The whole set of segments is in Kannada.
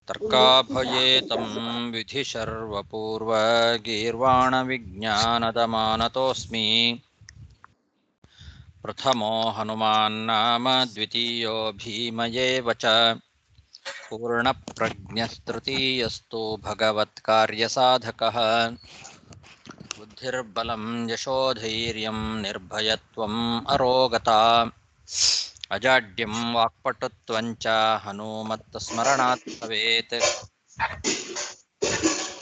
ತರ್ಕಾಭಯೇತಂ ವಿಧಿಶರ್ವಪೂರ್ವಗೀರ್ವಾಣವಿಜ್ಞಾನದಮಾನತೋऽಸ್ಮಿ ಪ್ರಥಮೋ ಹನುಮಾನ್ನಾಮ ದ್ವಿತೀಯೋ ಭೀಮಯೇವ ಚ ಪೂರ್ಣಪ್ರಜ್ಞಸ್ತೃತೀಯಸ್ತು ಭಗವತ್ಕಾರ್ಯಸಾಧಕಃ ಬುದ್ಧಿರ್ಬಲಂ ಯಶೋಧೈರ್ಯಂ ನಿರ್ಭಯತ್ವಂ ಅರೋಗತಾ ಅಜಾಡ್ಯಂ ವಾಕ್ಪಟುತ್ವಂಚ ಹನುಮತ್ಸ್ಮರಣಾತ್ ಭವೇತ್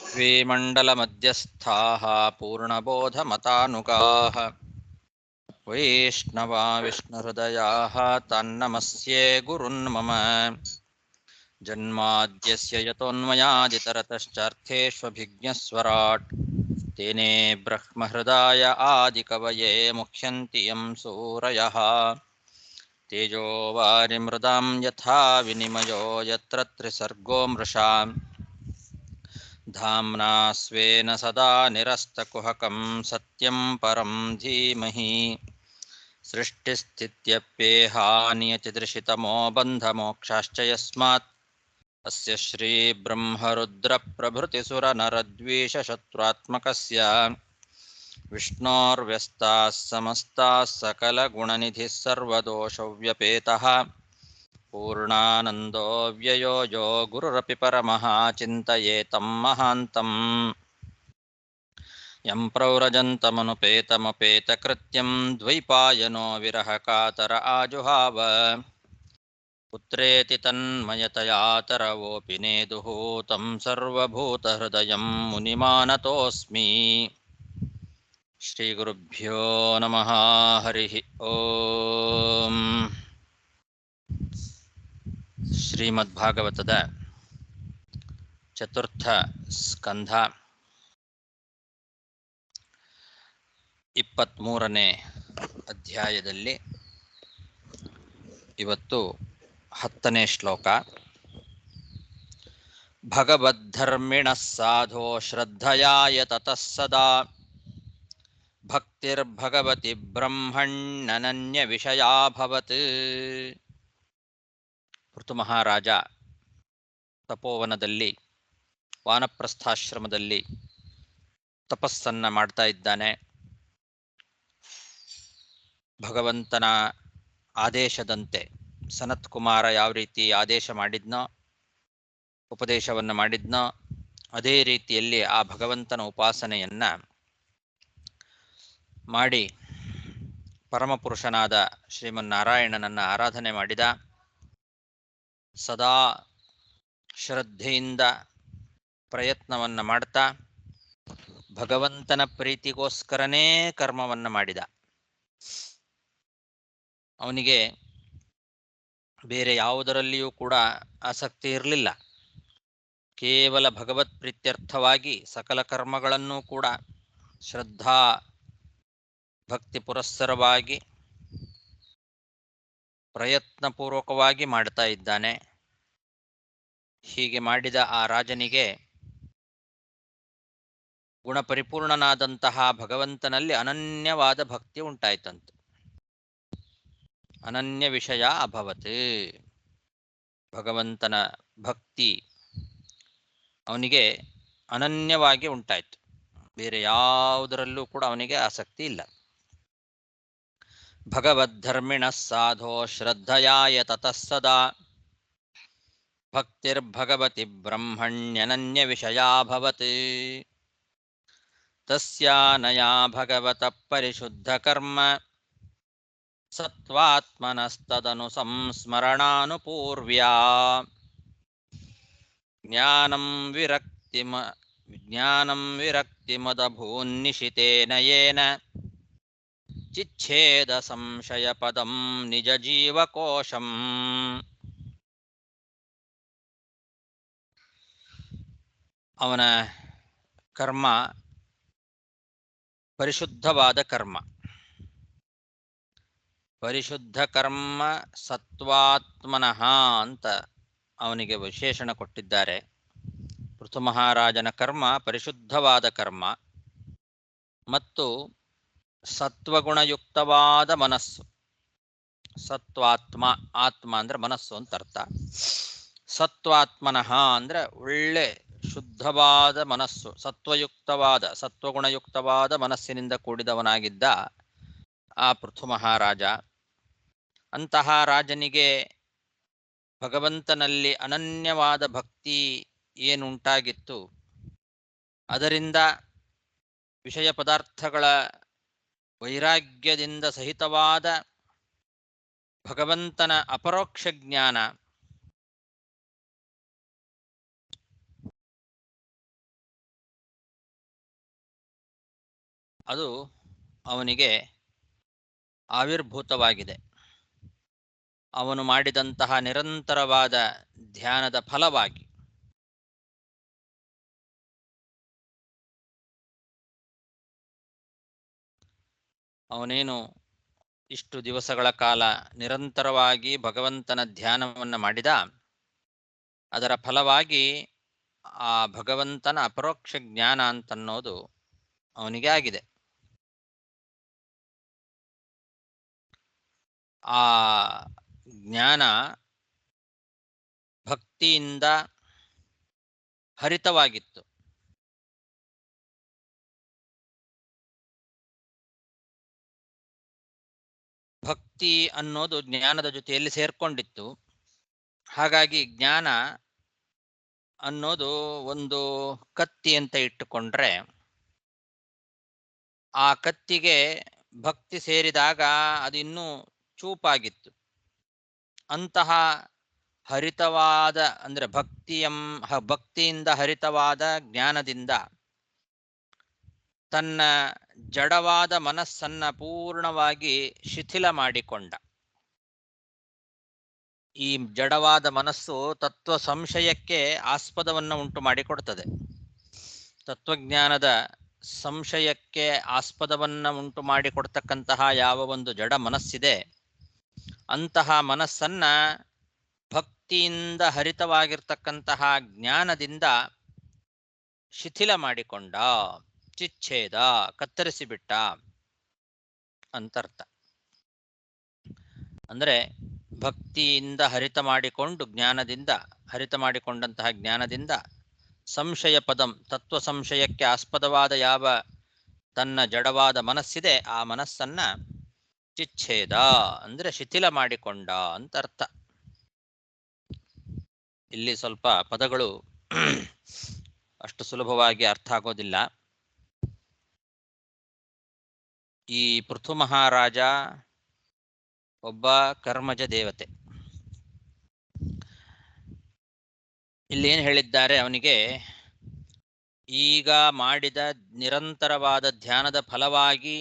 ಶ್ರೀಮಂಡಲಮಧ್ಯಸ್ಥಾಃ ಪೂರ್ಣಬೋಧಮತಾನುಗಾಃ ವೈಷ್ಣವಾ ವಿಷ್ಣುಹೃದಯಾಃ ತನ್ನಮಸ್ಯೆ ಗುರುನ್ ಮಮ ಜನ್ಮಾದ್ಯಸ್ಯ ಯತೋನ್ಮಯಾದಿತರತಶ್ಚಾರ್ಥೇಷ್ವಭಿಜ್ಞಸ್ವರಾಟ್ ತೇನೇ ಬ್ರಹ್ಮಹೃದಾಯ ಆದಿಕವಯೇ ಮುಖ್ಯಂತಿ ಯಂ ಸೂರಯಃ ತೇಜೋ ವಾರಿಮೃದಾಂ ಯಥಾ ವಿನಿಮಯೋ ಯತ್ರ ತ್ರಿಸರ್ಗೋ ಮೃಷಾ ಧಾಮ್ನಾ ಸ್ವೇನ ಸದಾ ನಿರಸ್ತಕುಹಕಂ ಸತ್ಯಂ ಪರಂ ಧೀಮಹಿ ಸೃಷ್ಟಿಸ್ಥಿತ್ಯಪ್ಯೇಹಾನಿಯತಿದೃಶಿತಮೋ ಬಂಧಮೋಕ್ಷಾಶ್ಚ ಯಸ್ಮಾತ್ ಅಸ್ಯ ಶ್ರೀ ಬ್ರಹ್ಮರುದ್ರ ಪ್ರಭೃತಿಸುರನರದ್ವೇಷಶತ್ರುತ್ಮಕಸ್ಯ ವಿಷ್ಣೋರ್ವ್ಯಸ್ತಾಃ ಸಮಸ್ತಾಃ ಸಕಲಗುಣನಿಧಿಃ ಸರ್ವದೋಷವ್ಯಪೇತಃ ಪೂರ್ಣಾನಂದೋ ವ್ಯಯೋ ಯೋ ಗುರುರಪಿ ಪರಮಃ ಚಿಂತಯೇತಂ ಮಹಾಂತಂ ಯಂ ಪ್ರವ್ರಜन्तಮನುಪೇತಮಪೇತಕೃತ್ಯಂ ದ್ವೈಪಾಯನೋ ವಿರಹಕಾತರ ಆಜುಹಾವ ಪುತ್ರೇತಿ ತನ್ಮಯತಯಾ ತರವೋಪಿ ನೇದುಃ तं ಸರ್ವಭೂತಹೃದಯಂ ಮುನಿಮಾನತೋऽಸ್ಮಿ. ಶ್ರೀಗುರುಭ್ಯೋ ನಮಃ. ಹರಿ ಓಂ. ಶ್ರೀಮದ್ಭಾಗವತದ ಚತುರ್ಥ ಸ್ಕಂಧ 23ನೇ ಅಧ್ಯಾಯದಲ್ಲಿ ಇವತ್ತು 10ನೇ ಶ್ಲೋಕ. ಭಗವದ್ಧರ್ಮಿಣಃ ಸಾಧೋ ಶ್ರದ್ಧಯಾ ತತಃ ಸದಾ ಭಕ್ತಿರ್ಭಗವತಿ ಬ್ರಹ್ಮಣ್ಯನನ್ಯ ವಿಷಯಾಭವತ್. ಪೃಥು ಮಹಾರಾಜ ತಪೋವನದಲ್ಲಿ ವಾನಪ್ರಸ್ಥಾಶ್ರಮದಲ್ಲಿ ತಪಸ್ಸನ್ನು ಮಾಡ್ತಾ ಇದ್ದಾನೆ. ಭಗವಂತನ ಆದೇಶದಂತೆ ಸನತ್ ಕುಮಾರ ಯಾವ ರೀತಿ ಆದೇಶ ಮಾಡಿದ್ನೋ, ಉಪದೇಶವನ್ನು ಮಾಡಿದ್ನೋ, ಅದೇ ರೀತಿಯಲ್ಲಿ ಆ ಭಗವಂತನ ಉಪಾಸನೆಯನ್ನು ಮಾಡಿ ಪರಮಪುರುಷನಾದ ಶ್ರೀಮನ್ನಾರಾಯಣನನ್ನು ಆರಾಧನೆ ಮಾಡಿದ. ಸದಾ ಶ್ರದ್ಧೆಯಿಂದ ಪ್ರಯತ್ನವನ್ನು ಮಾಡ್ತಾ ಭಗವಂತನ ಪ್ರೀತಿಗೋಸ್ಕರನೇ ಕರ್ಮವನ್ನು ಮಾಡಿದ. ಅವನಿಗೆ ಬೇರೆ ಯಾವುದರಲ್ಲಿಯೂ ಕೂಡ ಆಸಕ್ತಿ ಇರಲಿಲ್ಲ. ಕೇವಲ ಭಗವತ್ ಪ್ರೀತ್ಯರ್ಥವಾಗಿ ಸಕಲ ಕರ್ಮಗಳನ್ನೂ ಕೂಡ ಶ್ರದ್ಧಾ ಭಕ್ತಿ ಪುರಸ್ಸರವಾಗಿ ಪ್ರಯತ್ನಪೂರ್ವಕವಾಗಿ ಮಾಡ್ತಾ ಇದ್ದಾನೆ. ಹೀಗೆ ಮಾಡಿದ ಆ ರಾಜನಿಗೆ ಗುಣಪರಿಪೂರ್ಣನಾದಂತಹ ಭಗವಂತನಲ್ಲಿ ಅನನ್ಯವಾದ ಭಕ್ತಿ ಉಂಟಾಯ್ತಂತೆ. ಅನನ್ಯ ವಿಷಯ ಅಭವತ್. ಭಗವಂತನ ಭಕ್ತಿ ಅವನಿಗೆ ಅನನ್ಯವಾಗಿ ಉಂಟಾಯಿತು. ಬೇರೆ ಯಾವುದರಲ್ಲೂ ಕೂಡ ಅವನಿಗೆ ಆಸಕ್ತಿ ಇಲ್ಲ. ಭಗವದ್ಧರ್ಮಿಣಃ ಸಾಧೋ ಶ್ರದ್ಧಯಾ ತತಃ ಸದಾ ಭಕ್ತಿರ್ಭಗವತಿ ಬ್ರಹ್ಮಣ್ಯನನ್ಯ ವಿಷಯಾಭವತ್. ತಸ್ಯಾನಯಾ ಭಗವತಃ ಪರಿಶುದ್ಧಕರ್ಮ ಸತ್ವಾತ್ಮನಸ್ತದನು ಸಂಸ್ಮರಣಾನುಪೂರ್ವ್ಯಾ. ಜ್ಞಾನಂ ವಿರಕ್ತಿಮದಭೂನ್ನಿಶಿತೇನ ಯೇನ ಚಿಚ್ಛೇದ ಸಂಶಯ ಪದಂ ನಿಜ ಜೀವಕೋಶಂ. ಅವನ ಕರ್ಮ ಪರಿಶುದ್ಧವಾದ ಕರ್ಮ. ಪರಿಶುದ್ಧ ಕರ್ಮ ಸತ್ವಾತ್ಮನಃ ಅಂತ ಅವನಿಗೆ ವಿಶೇಷಣ ಕೊಟ್ಟಿದ್ದಾರೆ. ಪೃಥು ಮಹಾರಾಜನ ಕರ್ಮ ಪರಿಶುದ್ಧವಾದ ಕರ್ಮ ಮತ್ತು ಸತ್ವಗುಣಯುಕ್ತವಾದ ಮನಸ್ಸು. ಸತ್ವಾತ್ಮ, ಆತ್ಮ ಅಂದರೆ ಮನಸ್ಸು ಅಂತ ಅರ್ಥ. ಸತ್ವಾತ್ಮನಃ ಅಂದರೆ ಒಳ್ಳೆ ಶುದ್ಧವಾದ ಮನಸ್ಸು, ಸತ್ವಗುಣಯುಕ್ತವಾದ ಮನಸ್ಸಿನಿಂದ ಕೂಡಿದವನಾಗಿದ್ದ ಆ ಪೃಥು ಮಹಾರಾಜ. ಅಂತಹ ರಾಜನಿಗೆ ಭಗವಂತನಲ್ಲಿ ಅನನ್ಯವಾದ ಭಕ್ತಿ ಏನುಂಟಾಗಿತ್ತು, ಅದರಿಂದ ವಿಷಯ ಪದಾರ್ಥಗಳ ವೈರಾಗ್ಯದಿಂದ ಸಹಿತವಾದ ಭಗವಂತನ ಅಪರೋಕ್ಷ ಜ್ಞಾನ ಅದು ಅವನಿಗೆ ಆವಿರ್ಭೂತವಾಗಿದೆ. ಅವನು ಮಾಡಿದಂತಹ ನಿರಂತರವಾದ ಧ್ಯಾನದ ಫಲವಾಗಿ ಅವನೇನು ಇಷ್ಟು ದಿವಸಗಳ ಕಾಲ ನಿರಂತರವಾಗಿ ಭಗವಂತನ ಧ್ಯಾನವನ್ನು ಮಾಡಿದ, ಅದರ ಫಲವಾಗಿ ಆ ಭಗವಂತನ ಅಪರೋಕ್ಷ ಜ್ಞಾನ ಅಂತನ್ನೋದು ಅವನಿಗೆ ಆಗಿದೆ. ಆ ಜ್ಞಾನ ಭಕ್ತಿಯಿಂದ ಹರಿತವಾಗಿತ್ತು. ಭಕ್ತಿ ಅನ್ನೋದು ಜ್ಞಾನದ ಜೊತೆಯಲ್ಲಿ ಸೇರ್ಕೊಂಡಿತ್ತು. ಹಾಗಾಗಿ ಜ್ಞಾನ ಅನ್ನೋದು ಒಂದು ಕತ್ತಿ ಅಂತ ಇಟ್ಟುಕೊಂಡ್ರೆ, ಆ ಕತ್ತಿಗೆ ಭಕ್ತಿ ಸೇರಿದಾಗ ಅದು ಇನ್ನೂ ಚೂಪಾಗಿತ್ತು. ಅಂತಹ ಹರಿತವಾದ ಅಂದರೆ ಭಕ್ತಿಯಿಂದ ಹರಿತವಾದ ಜ್ಞಾನದಿಂದ ತನ್ನ ಜಡವಾದ ಮನಸ್ಸನ್ನ ಪೂರ್ಣವಾಗಿ ಶಿಥಿಲ ಮಾಡಿಕೊಂಡ. ಈ ಜಡವಾದ ಮನಸ್ಸು ತತ್ವ ಸಂಶಯಕ್ಕೆ ಆಸ್ಪದವನ್ನು ಉಂಟು ಮಾಡಿಕೊಡ್ತದೆ. ತತ್ವಜ್ಞಾನದ ಸಂಶಯಕ್ಕೆ ಆಸ್ಪದವನ್ನು ಉಂಟು ಮಾಡಿಕೊಡ್ತಕ್ಕಂತಹ ಯಾವ ಒಂದು ಜಡ ಮನಸ್ಸಿದೆ, ಅಂತಹ ಮನಸ್ಸನ್ನ ಭಕ್ತಿಯಿಂದ ಹರಿತವಾಗಿರ್ತಕ್ಕಂತಹ ಜ್ಞಾನದಿಂದ ಶಿಥಿಲ ಮಾಡಿಕೊಂಡ, ಚಿಚ್ಛೇದ, ಕತ್ತರಿಸಿಬಿಟ್ಟ ಅಂತರ್ಥ. ಅಂದರೆ ಭಕ್ತಿಯಿಂದ ಹರಿತ ಮಾಡಿಕೊಂಡಂತಹ ಜ್ಞಾನದಿಂದ ಸಂಶಯ ಪದಂ, ತತ್ವ ಸಂಶಯಕ್ಕೆ ಆಸ್ಪದವಾದ ಯಾವ ತನ್ನ ಜಡವಾದ ಮನಸ್ಸಿದೆ, ಆ ಮನಸ್ಸನ್ನ ಚಿಚ್ಛೇದ ಅಂದರೆ ಶಿಥಿಲ ಮಾಡಿಕೊಂಡ ಅಂತರ್ಥ. ಇಲ್ಲಿ ಸ್ವಲ್ಪ ಪದಗಳು ಅಷ್ಟು ಸುಲಭವಾಗಿ ಅರ್ಥ ಆಗೋದಿಲ್ಲ. ಈ ಪೃಥು ಮಹಾರಾಜ ಒಬ್ಬ ಕರ್ಮಜ ದೇವತೆ. ಇಲ್ಲೇನು ಹೇಳಿದ್ದಾರೆ, ಅವನಿಗೆ ಈಗ ಮಾಡಿದ ನಿರಂತರವಾದ ಧ್ಯಾನದ ಫಲವಾಗಿ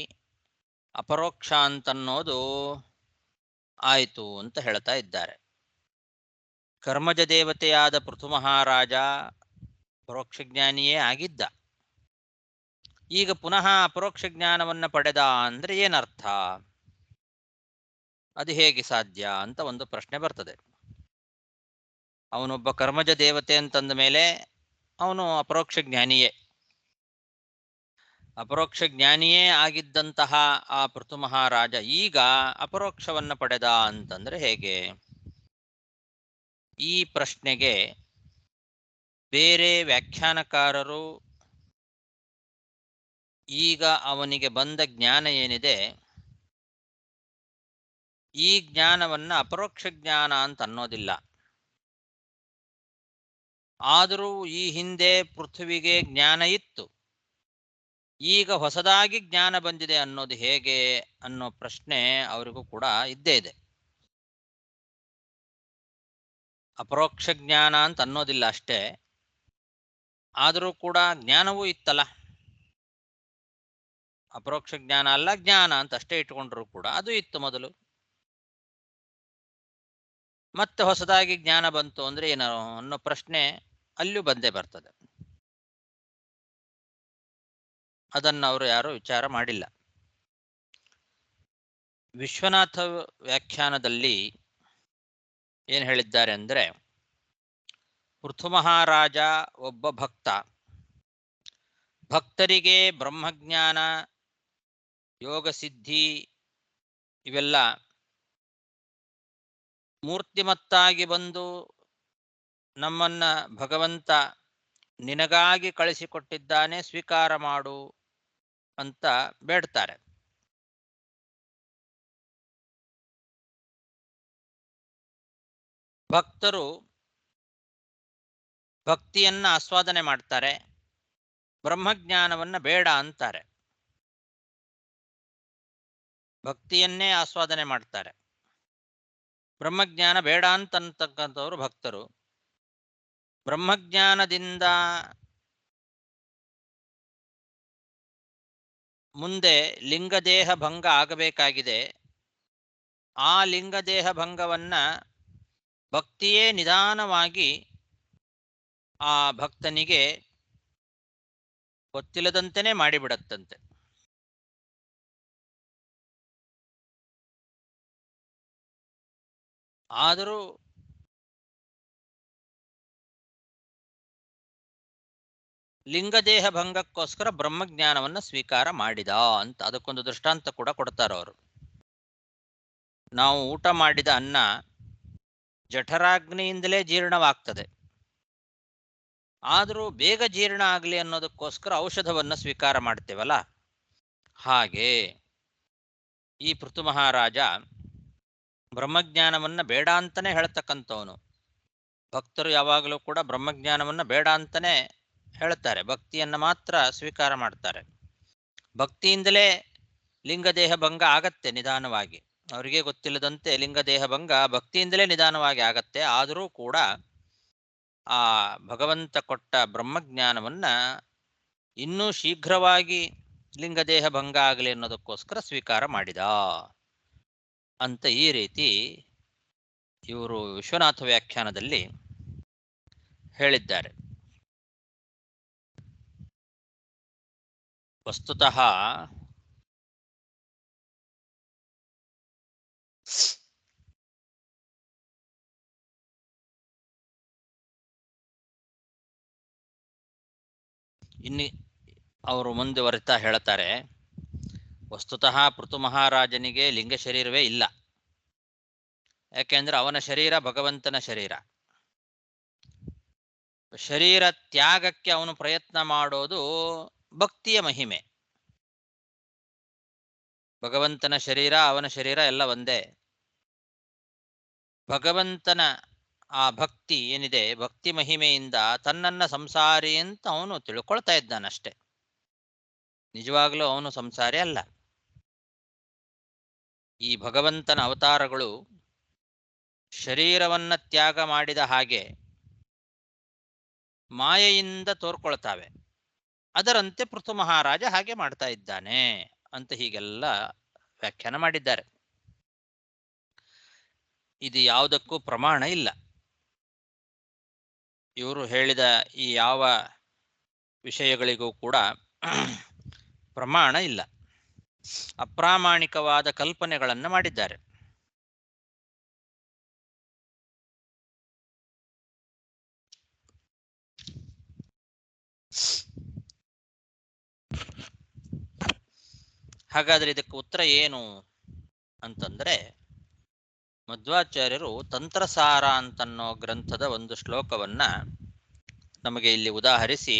ಅಪರೋಕ್ಷ ಅಂತನ್ನೋದು ಆಯಿತು ಅಂತ ಹೇಳ್ತಾ ಇದ್ದಾರೆ. ಕರ್ಮಜ ದೇವತೆಯಾದ ಪೃಥು ಮಹಾರಾಜ ಪರೋಕ್ಷ ಜ್ಞಾನಿಯೇ ಆಗಿದ್ದ. ಈಗ ಪುನಃ ಅಪರೋಕ್ಷ ಜ್ಞಾನವನ್ನು ಪಡೆದ ಅಂದರೆ ಏನರ್ಥ, ಅದು ಹೇಗೆ ಸಾಧ್ಯ ಅಂತ ಒಂದು ಪ್ರಶ್ನೆ ಬರ್ತದೆ. ಅವನೊಬ್ಬ ಕರ್ಮಜ ದೇವತೆ ಅಂತಂದ ಮೇಲೆ ಅವನು ಅಪರೋಕ್ಷ ಜ್ಞಾನಿಯೇ. ಅಪರೋಕ್ಷ ಜ್ಞಾನಿಯೇ ಆಗಿದ್ದಂತಹ ಆ ಪೃಥು ಮಹಾರಾಜ ಈಗ ಅಪರೋಕ್ಷವನ್ನು ಪಡೆದ ಅಂತಂದ್ರೆ ಹೇಗೆ? ಈ ಪ್ರಶ್ನೆಗೆ ಬೇರೆ ವ್ಯಾಖ್ಯಾನಕಾರರು ಈಗ ಅವನಿಗೆ ಬಂದ ಜ್ಞಾನ ಏನಿದೆ, ಈ ಜ್ಞಾನವನ್ನ ಅಪರೋಕ್ಷ ಜ್ಞಾನ ಅಂತ ಅನ್ನೋದಿಲ್ಲ. ಆದರೂ ಈ ಹಿಂದೆ ಪೃಥ್ವಿಗೆ ಜ್ಞಾನ ಇತ್ತು, ಈಗ ಹೊಸದಾಗಿ ಜ್ಞಾನ ಬಂದಿದೆ ಅನ್ನೋದು ಹೇಗೆ ಅನ್ನೋ ಪ್ರಶ್ನೆ ಅವರಿಗೂ ಕೂಡ ಇದ್ದೇ ಇದೆ. ಅಪರೋಕ್ಷ ಜ್ಞಾನ ಅಂತ ಅನ್ನೋದಿಲ್ಲ ಅಷ್ಟೇ, ಆದರೂ ಕೂಡ ಜ್ಞಾನವೂ ಇತ್ತಲ್ಲ. ಅಪರೋಕ್ಷ ಜ್ಞಾನ ಅಲ್ಲ, ಜ್ಞಾನ ಅಂತ ಅಷ್ಟೇ ಇಟ್ಕೊಂಡ್ರು ಕೂಡ ಅದು ಇತ್ತು ಮೊದಲು. ಮತ್ತೆ ಹೊಸದಾಗಿ ಜ್ಞಾನ ಬಂತು ಅಂದ್ರೆ ಏನೋ ಅನ್ನೋ ಪ್ರಶ್ನೆ ಅಲ್ಲೂ ಬಂದೇ ಬರ್ತದೆ. ಅದನ್ನು ಅವರು ಯಾರು ವಿಚಾರ ಮಾಡಿಲ್ಲ. ವಿಶ್ವನಾಥ ವ್ಯಾಖ್ಯಾನದಲ್ಲಿ ಏನು ಹೇಳಿದ್ದಾರೆ ಅಂದರೆ, ಪೃಥು ಮಹಾರಾಜ ಒಬ್ಬ ಭಕ್ತ. ಭಕ್ತರಿಗೆ ಬ್ರಹ್ಮಜ್ಞಾನ, ಯೋಗ ಸಿದ್ಧಿ ಇವೆಲ್ಲ ಮೂರ್ತಿಮತ್ತಾಗಿ ಬಂದು ನಮ್ಮನ್ನ ಭಗವಂತ ನಿನಗಾಗಿ ಕಳಿಸಿಕೊಟ್ಟಿದ್ದಾನೆ, ಸ್ವೀಕಾರ ಮಾಡು ಅಂತ ಬೇಡ್ತಾರೆ. ಭಕ್ತರು ಭಕ್ತಿಯನ್ನ ಆಸ್ವಾದನೆ ಮಾಡ್ತಾರೆ, ಬ್ರಹ್ಮಜ್ಞಾನವನ್ನ ಬೇಡ ಅಂತಾರೆ. ಭಕ್ತಿಯನ್ನೇ ಆಸ್ವಾದನೆ ಮಾಡ್ತಾರೆ, ಬ್ರಹ್ಮಜ್ಞಾನ ಬೇಡ ಅಂತಕ್ಕಂಥವ್ರು ಭಕ್ತರು. ಬ್ರಹ್ಮಜ್ಞಾನದಿಂದ ಮುಂದೆ ಲಿಂಗದೇಹ ಭಂಗ ಆಗಬೇಕಾಗಿದೆ. ಆ ಲಿಂಗದೇಹ ಭಂಗವನ್ನ ಭಕ್ತಿಯೇ ನಿಧಾನವಾಗಿ ಆ ಭಕ್ತನಿಗೆ ಗೊತ್ತಿಲ್ಲದಂತೆಯೇ ಮಾಡಿಬಿಡತ್ತಂತೆ. ಆದರೂ ಲಿಂಗದೇಹ ಭಂಗಕ್ಕೋಸ್ಕರ ಬ್ರಹ್ಮಜ್ಞಾನವನ್ನ ಸ್ವೀಕಾರ ಮಾಡಿದ ಅಂತ ಅದಕ್ಕೊಂದು ದೃಷ್ಟಾಂತ ಕೂಡ ಕೊಡ್ತಾರೆ ಅವರು. ನಾವು ಊಟ ಮಾಡಿದ ಅನ್ನ ಜಠರಾಗ್ನಿಯಿಂದಲೇ ಜೀರ್ಣವಾಗ್ತದೆ. ಆದರೂ ಬೇಗ ಜೀರ್ಣ ಆಗಲಿ ಅನ್ನೋದಕ್ಕೋಸ್ಕರ ಔಷಧವನ್ನ ಸ್ವೀಕಾರ ಮಾಡ್ತೇವಲ್ಲ, ಹಾಗೆ ಈ ಪೃಥು ಮಹಾರಾಜ ಬ್ರಹ್ಮಜ್ಞಾನವನ್ನ ಬೇಡ ಅಂತಾನೆ ಹೇಳ್ತಕ್ಕಂಥವನು. ಭಕ್ತರು ಯಾವಾಗಲೂ ಕೂಡ ಬ್ರಹ್ಮಜ್ಞಾನವನ್ನ ಬೇಡ ಅಂತಾನೆ ಹೇಳ್ತಾರೆ, ಭಕ್ತಿಯನ್ನ ಮಾತ್ರ ಸ್ವೀಕಾರ ಮಾಡ್ತಾರೆ. ಭಕ್ತಿಯಿಂದಲೇ ಲಿಂಗದೇಹ ಭಂಗ ಆಗತ್ತೆ ನಿಧಾನವಾಗಿ. ಅವರಿಗೆ ಗೊತ್ತಿಲ್ಲದಂತೆ ಲಿಂಗದೇಹ ಭಂಗ ಭಕ್ತಿಯಿಂದಲೇ ನಿಧಾನವಾಗಿ ಆಗತ್ತೆ. ಆದರೂ ಕೂಡ ಆ ಭಗವಂತ ಕೊಟ್ಟ ಬ್ರಹ್ಮಜ್ಞಾನವನ್ನ ಇನ್ನೂ ಶೀಘ್ರವಾಗಿ ಲಿಂಗದೇಹ ಭಂಗ ಆಗಲಿ ಅನ್ನೋದಕ್ಕೋಸ್ಕರ ಸ್ವೀಕಾರ ಮಾಡಿದ ಅಂತ ಈ ರೀತಿ ಇವರು ವಿಶ್ವನಾಥ ವ್ಯಾಖ್ಯಾನದಲ್ಲಿ ಹೇಳಿದ್ದಾರೆ. ವಸ್ತುತಃ ಇನ್ನು ಅವರು ಮುಂದುವರಿತಾ ಹೇಳ್ತಾರೆ, ವಸ್ತುತಃ ಪೃಥು ಮಹಾರಾಜನಿಗೆ ಲಿಂಗ ಶರೀರವೇ ಇಲ್ಲ. ಯಾಕೆಂದ್ರೆ ಅವನ ಶರೀರ ಭಗವಂತನ ಶರೀರ. ಶರೀರ ತ್ಯಾಗಕ್ಕೆ ಅವನು ಪ್ರಯತ್ನ ಮಾಡೋದು ಭಕ್ತಿಯ ಮಹಿಮೆ. ಭಗವಂತನ ಶರೀರ ಅವನ ಶರೀರ ಎಲ್ಲ ಒಂದೇ. ಭಗವಂತನ ಆ ಭಕ್ತಿ ಏನಿದೆ, ಭಕ್ತಿ ಮಹಿಮೆಯಿಂದ ತನ್ನನ್ನ ಸಂಸಾರಿ ಅಂತ ಅವನು ತಿಳ್ಕೊಳ್ತಾ ಇದ್ದಾನಷ್ಟೆ. ನಿಜವಾಗ್ಲೂ ಅವನು ಸಂಸಾರಿ ಅಲ್ಲ. ಈ ಭಗವಂತನ ಅವತಾರಗಳು ಶರೀರವನ್ನ ತ್ಯಾಗ ಮಾಡಿದ ಹಾಗೆ ಮಾಯೆಯಿಂದ ತೋರ್ಕೊಳ್ತಾವೆ. ಅದರಂತೆ ಪೃಥು ಮಹಾರಾಜ ಹಾಗೆ ಮಾಡ್ತಾ ಇದ್ದಾನೆ ಅಂತ ಹೀಗೆಲ್ಲ ವ್ಯಾಖ್ಯಾನ ಮಾಡಿದ್ದಾರೆ. ಇದು ಯಾವುದಕ್ಕೂ ಪ್ರಮಾಣ ಇಲ್ಲ. ಇವರು ಹೇಳಿದ ಈ ಯಾವ ವಿಷಯಗಳಿಗೂ ಕೂಡ ಪ್ರಮಾಣ ಇಲ್ಲ. ಅಪ್ರಾಮಾಣಿಕವಾದ ಕಲ್ಪನೆಗಳನ್ನು ಮಾಡಿದ್ದಾರೆ. ಹಾಗಾದ್ರೆ ಇದಕ್ಕೆ ಉತ್ತರ ಏನು ಅಂತಂದ್ರೆ, ಮಧ್ವಾಚಾರ್ಯರು ತಂತ್ರಸಾರ ಅಂತನ್ನೋ ಗ್ರಂಥದ ಒಂದು ಶ್ಲೋಕವನ್ನ ನಮಗೆ ಇಲ್ಲಿ ಉದಾಹರಿಸಿ,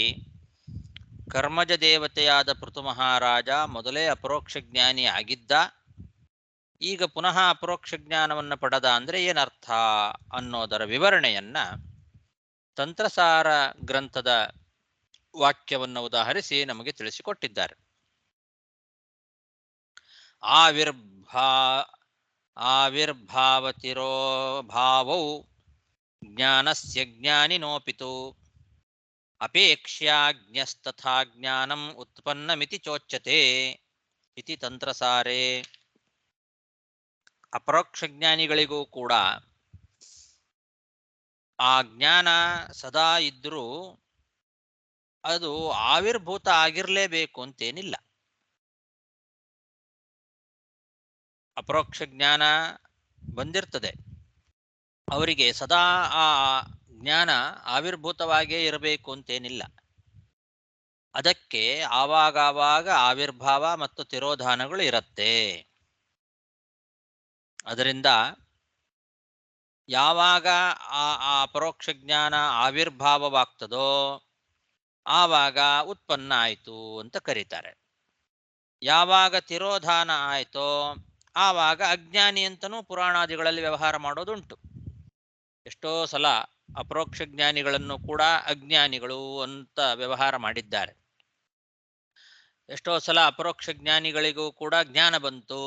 ಕರ್ಮಜ ದೇವತೆಯಾದ ಪೃಥು ಮಹಾರಾಜ ಮೊದಲೇ ಅಪರೋಕ್ಷ ಜ್ಞಾನಿ ಆಗಿದ್ದ, ಈಗ ಪುನಃ ಅಪರೋಕ್ಷ ಜ್ಞಾನವನ್ನು ಪಡೆದ ಅಂದ್ರೆ ಏನರ್ಥ ಅನ್ನೋದರ ವಿವರಣೆಯನ್ನ ತಂತ್ರಸಾರ ಗ್ರಂಥದ ವಾಕ್ಯವನ್ನು ಉದಾಹರಿಸಿ ನಮಗೆ ತಿಳಿಸಿಕೊಟ್ಟಿದ್ದಾರೆ. ಆವಿರ್ಭಾವತಿರೋ ಭಾವೌ ಜ್ಞಾನಸ್ಯ ಜ್ಞಾನಿನೋಪಿತು ಅಪೇಕ್ಷ್ಯಾಜ್ಞಸ್ತಥಾ ಜ್ಞಾನಂ ಉತ್ಪನ್ನಮಿತಿ ಚೋಚ್ಯತೆ ಇತಿ ತಂತ್ರಸಾರೇ. ಅಪರೋಕ್ಷ ಜ್ಞಾನಿಗಳಿಗೂ ಕೂಡ ಆ ಜ್ಞಾನ ಸದಾ ಇದ್ರೂ ಅದು ಆವಿರ್ಭೂತ ಆಗಿರಲೇಬೇಕು ಅಂತೇನಿಲ್ಲ. ಅಪರೋಕ್ಷ ಜ್ಞಾನ ಬಂದಿರ್ತದೆ, ಅವರಿಗೆ ಸದಾ ಆ ಜ್ಞಾನ ಆವಿರ್ಭೂತವಾಗಿಯೇ ಇರಬೇಕು ಅಂತೇನಿಲ್ಲ. ಅದಕ್ಕೆ ಆವಾಗವಾಗ ಆವಿರ್ಭಾವ ಮತ್ತು ತಿರೋಧಾನಗಳು ಇರುತ್ತೆ. ಅದರಿಂದ ಯಾವಾಗ ಆ ಅಪರೋಕ್ಷ ಜ್ಞಾನ ಆವಿರ್ಭಾವವಾಗ್ತದೋ ಆವಾಗ ಉತ್ಪನ್ನ ಆಯಿತು ಅಂತ ಕರೀತಾರೆ. ಯಾವಾಗ ತಿರೋಧಾನ ಆಯಿತೋ ಆವಾಗ ಅಜ್ಞಾನಿ ಅಂತನೂ ಪುರಾಣಾದಿಗಳಲ್ಲಿ ವ್ಯವಹಾರ ಮಾಡೋದುಂಟು. ಎಷ್ಟೋ ಸಲ ಅಪರೋಕ್ಷ ಜ್ಞಾನಿಗಳನ್ನು ಕೂಡ ಅಜ್ಞಾನಿಗಳು ಅಂತ ವ್ಯವಹಾರ ಮಾಡಿದ್ದಾರೆ. ಎಷ್ಟೋ ಸಲ ಅಪರೋಕ್ಷ ಜ್ಞಾನಿಗಳಿಗೂ ಕೂಡ ಜ್ಞಾನ ಬಂತು,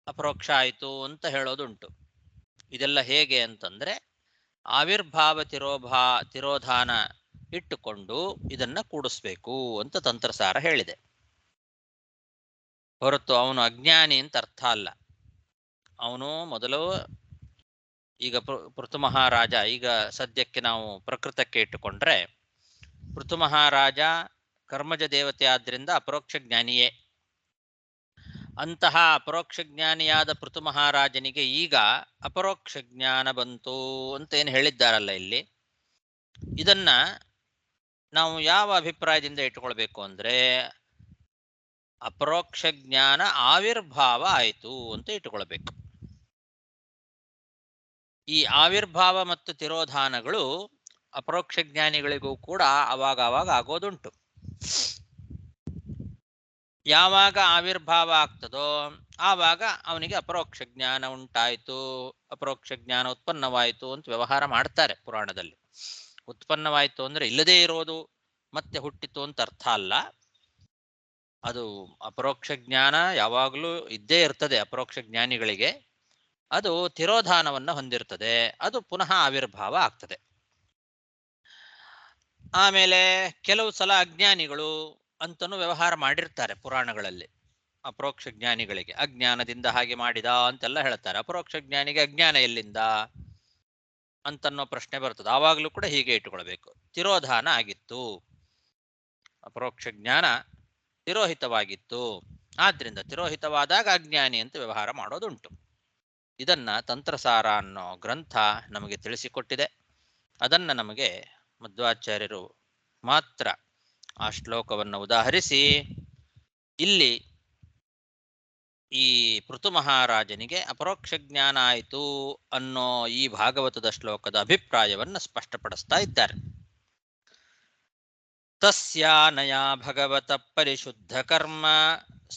ಅಪರೋಕ್ಷ ಆಯಿತು ಅಂತ ಹೇಳೋದುಂಟು. ಇದೆಲ್ಲ ಹೇಗೆ ಅಂತಂದ್ರೆ ಆವಿರ್ಭಾವ ತಿರೋಧಾನ ಇಟ್ಟುಕೊಂಡು ಇದನ್ನ ಕೂಡಿಸ್ಬೇಕು ಅಂತ ತಂತ್ರಸಾರ ಹೇಳಿದೆ. ಹೊರತು ಅವನು ಅಜ್ಞಾನಿ ಅಂತ ಅರ್ಥ ಅಲ್ಲ. ಅವನು ಮೊದಲು ಈಗ ಪೃಥು ಮಹಾರಾಜ, ಈಗ ಸದ್ಯಕ್ಕೆ ನಾವು ಪ್ರಕೃತಕ್ಕೆ ಇಟ್ಟುಕೊಂಡ್ರೆ ಪೃಥು ಮಹಾರಾಜ ಕರ್ಮಜ ದೇವತೆ ಆದ್ರಿಂದ ಅಪರೋಕ್ಷ ಜ್ಞಾನಿಯೇ. ಅಂತಹ ಅಪರೋಕ್ಷ ಜ್ಞಾನಿಯಾದ ಪೃಥು ಮಹಾರಾಜನಿಗೆ ಈಗ ಅಪರೋಕ್ಷ ಜ್ಞಾನ ಬಂತು ಅಂತ ಏನು ಹೇಳಿದ್ದಾರಲ್ಲ ಇಲ್ಲಿ, ಇದನ್ನ ನಾವು ಯಾವ ಅಭಿಪ್ರಾಯದಿಂದ ಇಟ್ಟುಕೊಳ್ಬೇಕು ಅಂದ್ರೆ ಅಪರೋಕ್ಷ ಜ್ಞಾನ ಆವಿರ್ಭಾವ ಆಯಿತು ಅಂತ ಇಟ್ಟುಕೊಳ್ಬೇಕು. ಈ ಆವಿರ್ಭಾವ ಮತ್ತು ತಿರೋಧಾನಗಳು ಅಪರೋಕ್ಷ ಜ್ಞಾನಿಗಳಿಗೂ ಕೂಡ ಅವಾಗ ಆಗೋದುಂಟು. ಯಾವಾಗ ಆವಿರ್ಭಾವ ಆಗ್ತದೋ ಆವಾಗ ಅವನಿಗೆ ಅಪರೋಕ್ಷ ಜ್ಞಾನ ಉಂಟಾಯಿತು, ಅಪರೋಕ್ಷ ಜ್ಞಾನ ಉತ್ಪನ್ನವಾಯಿತು ಅಂತ ವ್ಯವಹಾರ ಮಾಡ್ತಾರೆ ಪುರಾಣದಲ್ಲಿ. ಉತ್ಪನ್ನವಾಯಿತು ಅಂದ್ರೆ ಇಲ್ಲದೇ ಇರೋದು ಮತ್ತೆ ಹುಟ್ಟಿತು ಅಂತ ಅರ್ಥ ಅಲ್ಲ. ಅದು ಅಪರೋಕ್ಷ ಜ್ಞಾನ ಯಾವಾಗಲೂ ಇದ್ದೇ ಇರ್ತದೆ ಅಪರೋಕ್ಷ ಜ್ಞಾನಿಗಳಿಗೆ. ಅದು ತಿರೋಧಾನವನ್ನು ಹೊಂದಿರ್ತದೆ, ಅದು ಪುನಃ ಆವಿರ್ಭಾವ ಆಗ್ತದೆ. ಆಮೇಲೆ ಕೆಲವು ಸಲ ಅಜ್ಞಾನಿಗಳು ಅಂತನೂ ವ್ಯವಹಾರ ಮಾಡಿರ್ತಾರೆ ಪುರಾಣಗಳಲ್ಲಿ. ಅಪರೋಕ್ಷ ಜ್ಞಾನಿಗಳಿಗೆ ಅಜ್ಞಾನದಿಂದ ಹಾಗೆ ಮಾಡಿದ ಅಂತೆಲ್ಲ ಹೇಳ್ತಾರೆ. ಅಪರೋಕ್ಷ ಜ್ಞಾನಿಗೆ ಅಜ್ಞಾನ ಎಲ್ಲಿಂದ ಅಂತನ್ನೋ ಪ್ರಶ್ನೆ ಬರ್ತದೆ. ಆವಾಗಲೂ ಕೂಡ ಹೀಗೆ ಇಟ್ಟುಕೊಳ್ಬೇಕು, ತಿರೋಧಾನ ಆಗಿತ್ತು, ಅಪರೋಕ್ಷ ಜ್ಞಾನ ತಿರೋಹಿತವಾಗಿತ್ತು, ಆದ್ರಿಂದ ತಿರೋಹಿತವಾದಾಗ ಅಜ್ಞಾನಿ ಅಂತ ವ್ಯವಹಾರ ಮಾಡೋದುಂಟು. ಇದನ್ನ ತಂತ್ರಸಾರ ಅನ್ನೋ ಗ್ರಂಥ ನಮಗೆ ತಿಳಿಸಿಕೊಟ್ಟಿದೆ. ಅದನ್ನ ನಮಗೆ ಮಧ್ವಾಚಾರ್ಯರು ಮಾತ್ರ ಆ ಶ್ಲೋಕವನ್ನು ಉದಾಹರಿಸಿ ಇಲ್ಲಿ ಈ ಪೃಥು ಮಹಾರಾಜನಿಗೆ ಅಪರೋಕ್ಷ ಜ್ಞಾನ ಆಯಿತು ಅನ್ನೋ ಈ ಭಾಗವತದ ಶ್ಲೋಕದ ಅಭಿಪ್ರಾಯವನ್ನು ಸ್ಪಷ್ಟಪಡಿಸ್ತಾ ಇದ್ದಾರೆ. ತಸ್ಯಾನಯಾ ಭಗವತ ಪರಿಶುದ್ಧ ಕರ್ಮ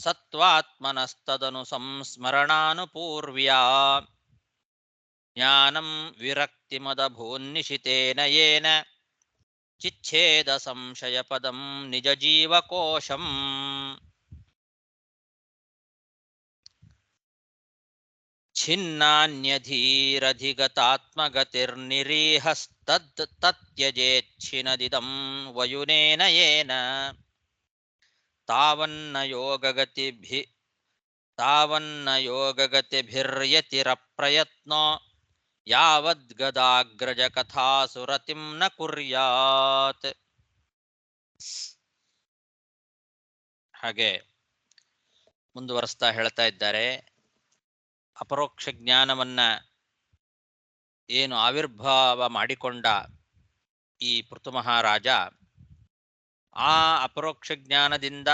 ಸತ್ವಾತ್ಮನಸ್ತದನು ಸಂಸ್ಮರಣಾನುಪೂರ್ವ್ಯಾ ಜ್ಞಾನಂ ವಿರಕ್ತಿಮದಭೂನ್ನಿಶಿತೇನ ಯೇನ ಚಿಚ್ಛೇದ ಸಂಶಯ ಪದಂ ನಿಜ ಜೀವಕೋಶಂ. ಛಿನ್ನಾನ್ಯಧೀರಧಿಗತಾತ್ಮಗತಿರ್ನಿರೀಹಸ್ತದ್ ತತ್ಯಜೇಚ್ಛಿನದಿದಂ ವಯುನೇನ ಯೇನ ತಾವನ್ನ ಯೋಗಗತಿಭಿರ್ಯತಿರಪ್ರಯತ್ನೋ ಯಾವದ್ಗದಾಗ್ರಜ ಕಥಾಸುರತಿಂ ನ ಕುರ್ಯಾತ್. ಹಾಗೆ ಮುಂದುವರಿಸ್ತಾ ಹೇಳ್ತಾ ಇದ್ದಾರೆ, ಅಪರೋಕ್ಷ ಜ್ಞಾನವನ್ನ ಏನು ಆವಿರ್ಭಾವ ಮಾಡಿಕೊಂಡ ಈ ಪೃಥು ಮಹಾರಾಜ ಆ ಅಪರೋಕ್ಷ ಜ್ಞಾನದಿಂದ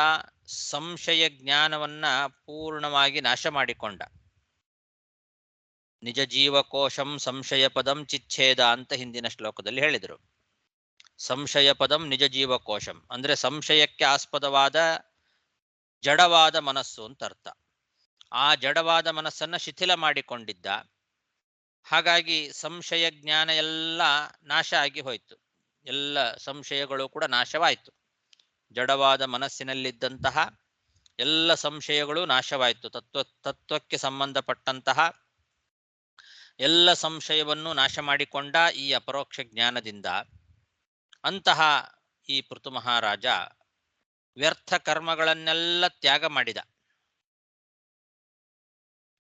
ಸಂಶಯ ಜ್ಞಾನವನ್ನ ಪೂರ್ಣವಾಗಿ ನಾಶ ಮಾಡಿಕೊಂಡ. ನಿಜ ಜೀವಕೋಶಂ ಸಂಶಯ ಪದಂ ಚಿಚ್ಛೇದ ಅಂತ ಹಿಂದಿನ ಶ್ಲೋಕದಲ್ಲಿ ಹೇಳಿದರು. ಸಂಶಯ ಪದಂ ನಿಜ ಜೀವಕೋಶಂ ಅಂದ್ರೆ ಸಂಶಯಕ್ಕೆ ಆಸ್ಪದವಾದ ಜಡವಾದ ಮನಸ್ಸು ಅಂತ ಅರ್ಥ. ಆ ಜಡವಾದ ಮನಸ್ಸನ್ನ ಶಿಥಿಲ ಮಾಡಿಕೊಂಡಿದ್ದ. ಹಾಗಾಗಿ ಸಂಶಯ ಜ್ಞಾನ ಎಲ್ಲ ನಾಶ ಆಗಿ ಹೋಯಿತು, ಎಲ್ಲ ಸಂಶಯಗಳು ಕೂಡ ನಾಶವಾಯಿತು. ಜಡವಾದ ಮನಸ್ಸಿನಲ್ಲಿದ್ದಂತಹ ಎಲ್ಲ ಸಂಶಯಗಳು ನಾಶವಾಯಿತು. ತತ್ವಕ್ಕೆ ಸಂಬಂಧಪಟ್ಟಂತಹ ಎಲ್ಲ ಸಂಶಯವನ್ನು ನಾಶ ಮಾಡಿಕೊಂಡ ಈ ಅಪರೋಕ್ಷ ಜ್ಞಾನದಿಂದ. ಅಂತಹ ಈ ಪೃಥು ಮಹಾರಾಜ ವ್ಯರ್ಥ ಕರ್ಮಗಳನ್ನೆಲ್ಲ ತ್ಯಾಗ ಮಾಡಿದ.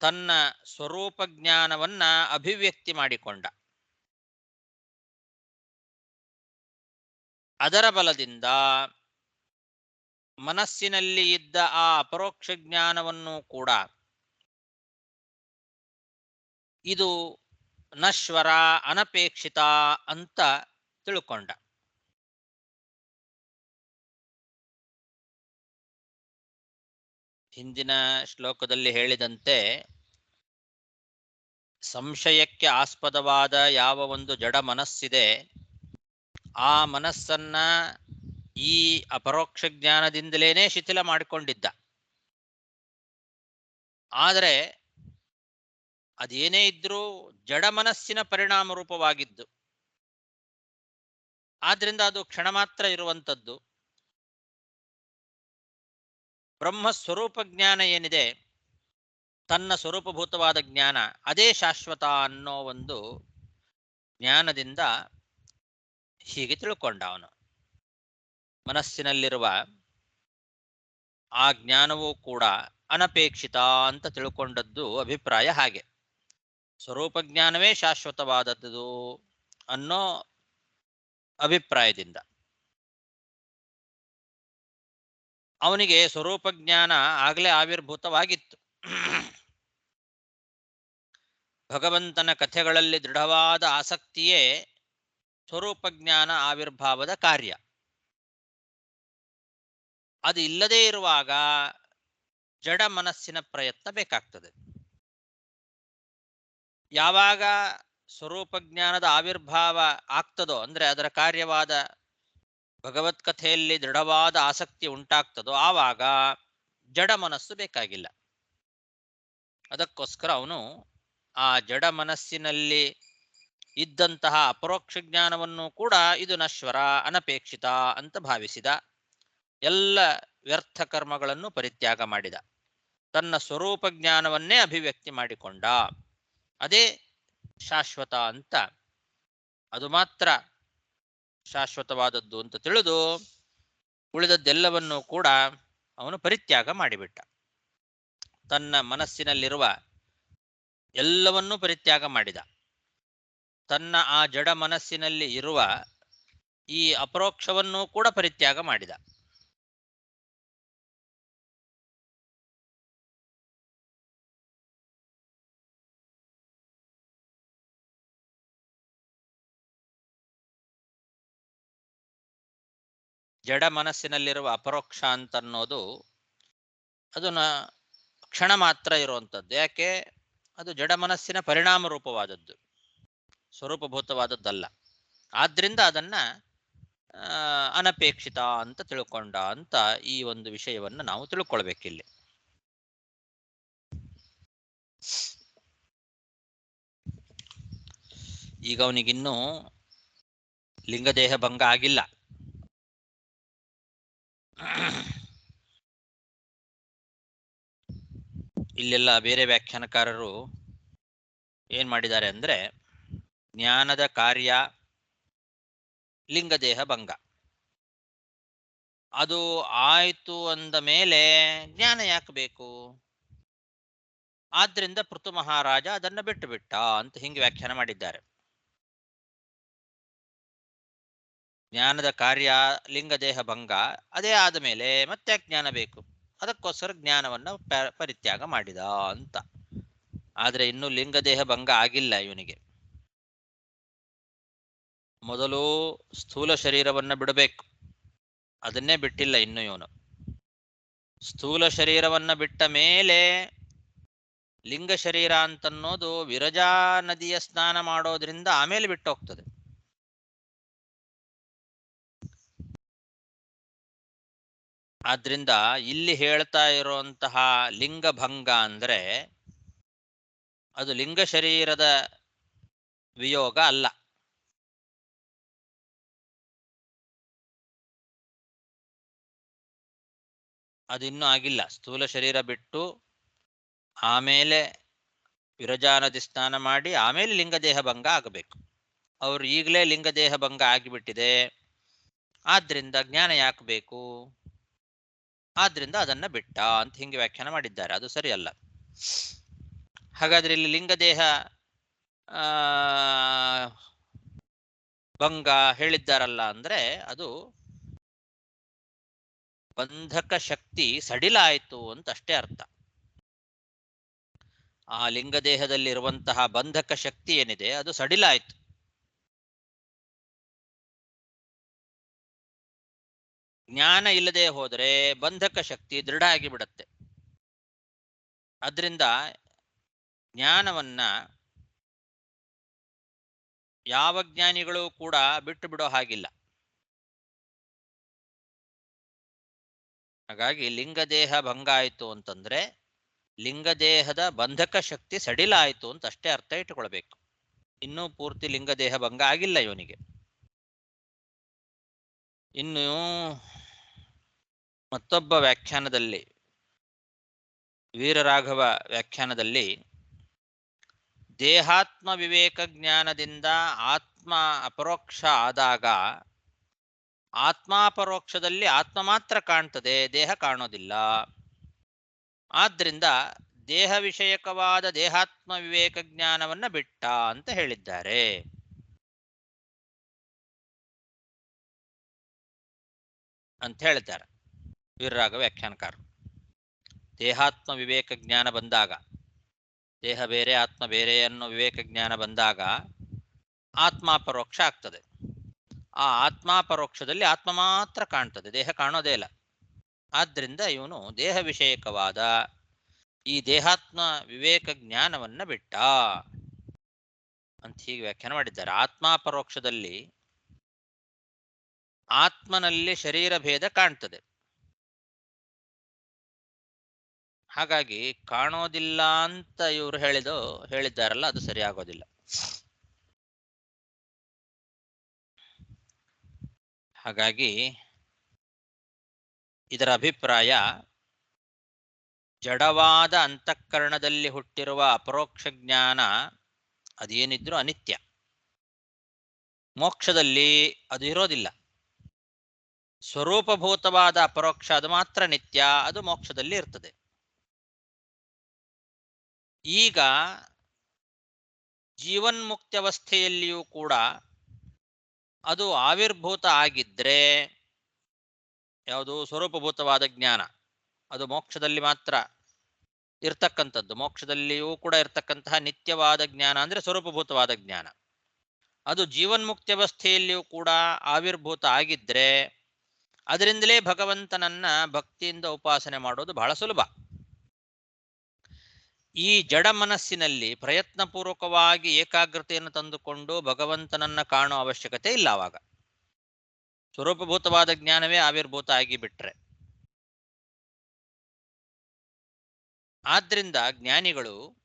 ತನ್ನ ಸ್ವರೂಪ ಜ್ಞಾನವನ್ನ ಅಭಿವ್ಯಕ್ತಿ ಮಾಡಿಕೊಂಡ. ಅದರ ಬಲದಿಂದ ಮನಸ್ಸಿನಲ್ಲಿ ಇದ್ದ ಆ ಅಪರೋಕ್ಷ ಜ್ಞಾನವನ್ನು ಕೂಡ ಇದು ನಶ್ವರ ಅನಪೇಕ್ಷಿತ ಅಂತ ತಿಳ್ಕೊಂಡ. ಹಿಂದಿನ ಶ್ಲೋಕದಲ್ಲಿ ಹೇಳಿದಂತೆ ಸಂಶಯಕ್ಕೆ ಆಸ್ಪದವಾದ ಯಾವ ಒಂದು ಜಡ ಮನಸ್ಸಿದೆ ಆ ಮನಸ್ಸನ್ನ ಈ ಅಪರೋಕ್ಷ ಜ್ಞಾನದಿಂದಲೇನೆ ಶಿಥಿಲ ಮಾಡಿಕೊಂಡಿದ್ದ. ಆದರೆ ಅದೇನೇ ಇದ್ರೂ ಜಡ ಮನಸ್ಸಿನ ಪರಿಣಾಮ ರೂಪವಾಗಿದ್ದು, ಆದ್ರಿಂದ ಅದು ಕ್ಷಣ ಮಾತ್ರ ಇರುವಂಥದ್ದು. ಬ್ರಹ್ಮ ಸ್ವರೂಪ ಜ್ಞಾನ ಏನಿದೆ, ತನ್ನ ಸ್ವರೂಪಭೂತವಾದ ಜ್ಞಾನ ಅದೇ ಶಾಶ್ವತ ಅನ್ನೋ ಒಂದು ಜ್ಞಾನದಿಂದ ಹೀಗೆ ತಿಳ್ಕೊಂಡ ಅವನು. ಮನಸ್ಸಿನಲ್ಲಿರುವ ಆ ಜ್ಞಾನವೂ ಕೂಡ ಅನಪೇಕ್ಷಿತ ಅಂತ ತಿಳ್ಕೊಂಡದ್ದು ಅಭಿಪ್ರಾಯ ಹಾಗೆ. ಸ್ವರೂಪ ಜ್ಞಾನವೇ ಶಾಶ್ವತವಾದದ್ದು ಅನ್ನೋ ಅಭಿಪ್ರಾಯದಿಂದ ಅವನಿಗೆ ಸ್ವರೂಪ ಜ್ಞಾನ ಆಗಲೇ ಆವಿರ್ಭೂತವಾಗಿತ್ತು. ಭಗವಂತನ ಕಥೆಗಳಲ್ಲಿ ದೃಢವಾದ ಆಸಕ್ತಿಯೇ ಸ್ವರೂಪ ಜ್ಞಾನ ಆವಿರ್ಭಾವದ ಕಾರ್ಯ. ಅದು ಇಲ್ಲದೇ ಇರುವಾಗ ಜಡ ಮನಸ್ಸಿನ ಪ್ರಯತ್ನ ಬೇಕಾಗ್ತದೆ. ಯಾವಾಗ ಸ್ವರೂಪ ಜ್ಞಾನದ ಆವಿರ್ಭಾವ ಆಗ್ತದೋ, ಅಂದ್ರೆ ಅದರ ಕಾರ್ಯವಾದ ಭಗವತ್ಕಥೆಯಲ್ಲಿ ದೃಢವಾದ ಆಸಕ್ತಿ ಉಂಟಾಗ್ತದೋ, ಆವಾಗ ಜಡ ಮನಸ್ಸು ಬೇಕಾಗಿಲ್ಲ. ಅದಕ್ಕೋಸ್ಕರ ಅವನು ಆ ಜಡ ಮನಸ್ಸಿನಲ್ಲಿ ಇದ್ದಂತಹ ಅಪರೋಕ್ಷ ಜ್ಞಾನವನ್ನು ಕೂಡ ಇದು ನಶ್ವರ, ಅನಪೇಕ್ಷಿತ ಅಂತ ಭಾವಿಸಿದ. ಎಲ್ಲ ವ್ಯರ್ಥ ಕರ್ಮಗಳನ್ನು ಪರಿತ್ಯಾಗ ಮಾಡಿದ. ತನ್ನ ಸ್ವರೂಪ ಜ್ಞಾನವನ್ನೇ ಅಭಿವ್ಯಕ್ತಿ ಮಾಡಿಕೊಂಡ. ಅದೇ ಶಾಶ್ವತ ಅಂತ, ಅದು ಮಾತ್ರ ಶಾಶ್ವತವಾದದ್ದು ಅಂತ ತಿಳಿದು ಉಳಿದದ್ದೆಲ್ಲವನ್ನೂ ಕೂಡ ಅವನು ಪರಿತ್ಯಾಗ ಮಾಡಿಬಿಟ್ಟ. ತನ್ನ ಮನಸ್ಸಿನಲ್ಲಿರುವ ಎಲ್ಲವನ್ನೂ ಪರಿತ್ಯಾಗ ಮಾಡಿದ. ತನ್ನ ಆ ಜಡ ಮನಸ್ಸಿನಲ್ಲಿ ಇರುವ ಈ ಅಪರೋಕ್ಷವನ್ನೂ ಕೂಡ ಪರಿತ್ಯಾಗ ಮಾಡಿದ. ಜಡ ಮನಸ್ಸಿನಲ್ಲಿರುವ ಅಪರೋಕ್ಷ ಅಂತನ್ನೋದು ಅದನ್ನ ಕ್ಷಣ ಮಾತ್ರ ಇರುವಂಥದ್ದು. ಯಾಕೆ? ಅದು ಜಡ ಮನಸ್ಸಿನ ಪರಿಣಾಮ ರೂಪವಾದದ್ದು, ಸ್ವರೂಪಭೂತವಾದದ್ದಲ್ಲ. ಆದ್ರಿಂದ ಅದನ್ನ ಅನಪೇಕ್ಷಿತ ಅಂತ ತಿಳ್ಕೊಂಡ ಅಂತ ಈ ಒಂದು ವಿಷಯವನ್ನು ನಾವು ತಿಳ್ಕೊಳ್ಬೇಕಿಲ್ಲಿ. ಈಗ ಅವನಿಗಿನ್ನೂ ಲಿಂಗದೇಹ ಭಂಗ ಆಗಿಲ್ಲ. ಇಲ್ಲೆಲ್ಲ ಬೇರೆ ವ್ಯಾಖ್ಯಾನಕಾರರು ಏನ್ ಮಾಡಿದ್ದಾರೆ ಅಂದ್ರೆ, ಜ್ಞಾನದ ಕಾರ್ಯ ಲಿಂಗದೇಹ ಭಂಗ, ಅದು ಆಯ್ತು ಅಂದ ಮೇಲೆ ಜ್ಞಾನ ಯಾಕೆ ಬೇಕು? ಆದ್ರಿಂದ ಪೃಥು ಮಹಾರಾಜ ಅದನ್ನ ಬಿಟ್ಟು ಬಿಟ್ಟ ಅಂತ ಹಿಂಗೆ ವ್ಯಾಖ್ಯಾನ ಮಾಡಿದ್ದಾರೆ. ಜ್ಞಾನದ ಕಾರ್ಯ ಲಿಂಗದೇಹ ಭಂಗ, ಅದೇ ಆದ ಮೇಲೆ ಮತ್ತೆ ಜ್ಞಾನ ಬೇಕು, ಅದಕ್ಕೋಸ್ಕರ ಜ್ಞಾನವನ್ನ ಪರಿತ್ಯಾಗ ಮಾಡಿದ ಅಂತ. ಆದ್ರೆ ಇನ್ನು ಲಿಂಗದೇಹ ಭಂಗ ಆಗಿಲ್ಲ ಇವನಿಗೆ. ಮೊದಲು ಸ್ಥೂಲ ಶರೀರವನ್ನ ಬಿಡಬೇಕು, ಅದನ್ನೇ ಬಿಟ್ಟಿಲ್ಲ ಇನ್ನು ಇವನು. ಸ್ಥೂಲ ಶರೀರವನ್ನ ಬಿಟ್ಟ ಮೇಲೆ ಲಿಂಗ ಶರೀರ ಅಂತನ್ನೋದು ವಿರಜಾ ನದಿಯ ಸ್ನಾನ ಮಾಡೋದ್ರಿಂದ ಆಮೇಲೆ ಬಿಟ್ಟು ಹೋಗ್ತದೆ. ಆದ್ರಿಂದ ಇಲ್ಲಿ ಹೇಳ್ತಾ ಇರುವಂತಹ ಲಿಂಗಭಂಗ ಅಂದ್ರೆ ಅದು ಲಿಂಗ ಶರೀರದ ವಿಯೋಗ ಅಲ್ಲ. ಅದಿನ್ನೂ ಆಗಿಲ್ಲ. ಸ್ಥೂಲ ಶರೀರ ಬಿಟ್ಟು ಆಮೇಲೆ ವಿರಜಾ ನದಿ ಸ್ನಾನ ಮಾಡಿ ಆಮೇಲೆ ಲಿಂಗದೇಹ ಭಂಗ ಆಗಬೇಕು. ಅವರು ಈಗಲೇ ಲಿಂಗದೇಹ ಭಂಗ ಆಗಿಬಿಟ್ಟಿದೆ, ಆದ್ರಿಂದ ಜ್ಞಾನ ಯಾಕೆ ಬೇಕು? ಆದ್ರಿಂದ ಅದನ್ನ ಬಿಟ್ಟ ಅಂತ ಹಿಂಗೆ ವ್ಯಾಖ್ಯಾನ ಮಾಡಿದ್ದಾರೆ. ಅದು ಸರಿಯಲ್ಲ. ಹಾಗಾದ್ರೆ ಇಲ್ಲಿ ಲಿಂಗದೇಹ ಭಂಗ ಹೇಳಿದ್ದಾರಲ್ಲ ಅಂದ್ರೆ ಅದು ಬಂಧಕ ಶಕ್ತಿ ಸಡಿಲಾಯಿತು ಅಂತ ಅಷ್ಟೇ ಅರ್ಥ. ಆ ಲಿಂಗದೇಹದಲ್ಲಿರುವಂತಹ ಬಂಧಕ ಶಕ್ತಿ ಏನಿದೆ ಅದು ಸಡಿಲಾಯಿತು. ಜ್ಞಾನ ಇಲ್ಲದೆ ಹೋದರೆ ಬಂಧಕ ಶಕ್ತಿ ದೃಢ ಆಗಿಬಿಡತ್ತೆ. ಅದರಿಂದ ಜ್ಞಾನವನ್ನ ಯಾವ ಜ್ಞಾನಿಗಳು ಕೂಡ ಬಿಟ್ಟು ಬಿಡೋ ಹಾಗಿಲ್ಲ. ಹಾಗಾಗಿ ಲಿಂಗದೇಹ ಭಂಗ ಆಯಿತು ಅಂತಂದ್ರೆ ಲಿಂಗದೇಹದ ಬಂಧಕ ಶಕ್ತಿ ಸಡಿಲ ಆಯಿತು ಅಂತ ಅಷ್ಟೇ ಅರ್ಥ ಇಟ್ಟುಕೊಳ್ಬೇಕು. ಇನ್ನೂ ಪೂರ್ತಿ ಲಿಂಗದೇಹ ಭಂಗ ಆಗಿಲ್ಲ ಇವನಿಗೆ. ಇನ್ನು ಮತ್ತೊಬ್ಬ ವ್ಯಾಖ್ಯಾನದಲ್ಲಿ, ವೀರರಾಘವ ವ್ಯಾಖ್ಯಾನದಲ್ಲಿ, ದೇಹಾತ್ಮ ವಿವೇಕ ಜ್ಞಾನದಿಂದ ಆತ್ಮ ಅಪರೋಕ್ಷ ಆದಾಗ ಆತ್ಮಾಪರೋಕ್ಷದಲ್ಲಿ ಆತ್ಮ ಮಾತ್ರ ಕಾಣ್ತದೆ, ದೇಹ ಕಾಣೋದಿಲ್ಲ. ಆದ್ರಿಂದ ದೇಹ ವಿಷಯಕವಾದ ದೇಹಾತ್ಮ ವಿವೇಕ ಜ್ಞಾನವನ್ನ ಬಿಟ್ಟ ಅಂತ ಹೇಳಿದ್ದಾರೆ ಅಂತ ಹೇಳ್ತಾರೆ ವೀರರಾಘವ ವ್ಯಾಖ್ಯಾನಕಾರ. ದೇಹಾತ್ಮ ವಿವೇಕ ಜ್ಞಾನ ಬಂದಾಗ, ದೇಹ ಬೇರೆ ಆತ್ಮ ಬೇರೆ ಅನ್ನೋ ವಿವೇಕ ಜ್ಞಾನ ಬಂದಾಗ ಆತ್ಮಾಪರೋಕ್ಷ ಆಗ್ತದೆ. ಆ ಆತ್ಮಾಪರೋಕ್ಷದಲ್ಲಿ ಆತ್ಮ ಮಾತ್ರ ಕಾಣ್ತದೆ, ದೇಹ ಕಾಣೋದೇ ಇಲ್ಲ. ಆದ್ರಿಂದ ಇವನು ದೇಹ ವಿಷಯಕವಾದ ಈ ದೇಹಾತ್ಮ ವಿವೇಕ ಜ್ಞಾನವನ್ನ ಬಿಟ್ಟ ಅಂತ ಹೀಗೆ ವ್ಯಾಖ್ಯಾನ ಮಾಡಿದ್ದಾರೆ. ಆತ್ಮಾಪರೋಕ್ಷದಲ್ಲಿ ಆತ್ಮನಲ್ಲಿ ಶರೀರ ಭೇದ ಕಾಣ್ತದೆ. ಹಾಗಾಗಿ ಕಾಣೋದಿಲ್ಲ ಅಂತ ಇವರು ಹೇಳಿದ್ದಾರಲ್ಲ, ಅದು ಸರಿಯಾಗೋದಿಲ್ಲ. ಹಾಗಾಗಿ ಇದರ ಅಭಿಪ್ರಾಯ, ಜಡವಾದ ಅಂತಃಕರಣದಲ್ಲಿ ಹುಟ್ಟಿರುವ ಅಪರೋಕ್ಷ ಜ್ಞಾನ ಅದೇನಿದ್ರೂ ಅನಿತ್ಯ. ಮೋಕ್ಷದಲ್ಲಿ ಅದು ಇರೋದಿಲ್ಲ. ಸ್ವರೂಪಭೂತವಾದ ಅಪರೋಕ್ಷ ಅದು ಮಾತ್ರ ನಿತ್ಯ, ಅದು ಮೋಕ್ಷದಲ್ಲಿ ಇರ್ತದೆ. ಈಗ ಜೀವನ್ಮುಕ್ತ್ಯವಸ್ಥೆಯಲ್ಲಿಯೂ ಕೂಡ ಅದು ಆವಿರ್ಭೂತ ಆಗಿದ್ರೆ, ಯಾವುದು ಸ್ವರೂಪಭೂತವಾದ ಜ್ಞಾನ ಅದು ಮೋಕ್ಷದಲ್ಲಿ ಮಾತ್ರ ಇರ್ತಕ್ಕಂಥದ್ದು. ಮೋಕ್ಷದಲ್ಲಿಯೂ ಕೂಡ ಇರ್ತಕ್ಕಂತಹ ನಿತ್ಯವಾದ ಜ್ಞಾನ ಅಂದ್ರೆ ಸ್ವರೂಪಭೂತವಾದ ಜ್ಞಾನ. ಅದು ಜೀವನ್ಮುಕ್ತ್ಯವಸ್ಥೆಯಲ್ಲಿಯೂ ಕೂಡ ಆವಿರ್ಭೂತ ಆಗಿದ್ರೆ ಅದರಿಂದಲೇ ಭಗವಂತನನ್ನ ಭಕ್ತಿಯಿಂದ ಉಪಾಸನೆ ಮಾಡೋದು ಬಹಳ ಸುಲಭ. ಈ ಜಡ ಮನಸ್ಸಿನಲ್ಲಿ ಪ್ರಯತ್ನಪೂರ್ವಕವಾಗಿ ಏಕಾಗ್ರತೆಯನ್ನು ತಂದುಕೊಂಡು ಭಗವಂತನನ್ನ ಕಾಣೋ ಅವಶ್ಯಕತೆ ಇಲ್ಲ. ಆವಾಗ ಸ್ವರೂಪಭೂತವಾದ ಜ್ಞಾನವೇ ಆವಿರ್ಭೂತ ಆಗಿ ಬಿಟ್ರೆ. ಆದ್ರಿಂದ ಜ್ಞಾನಿಗಳು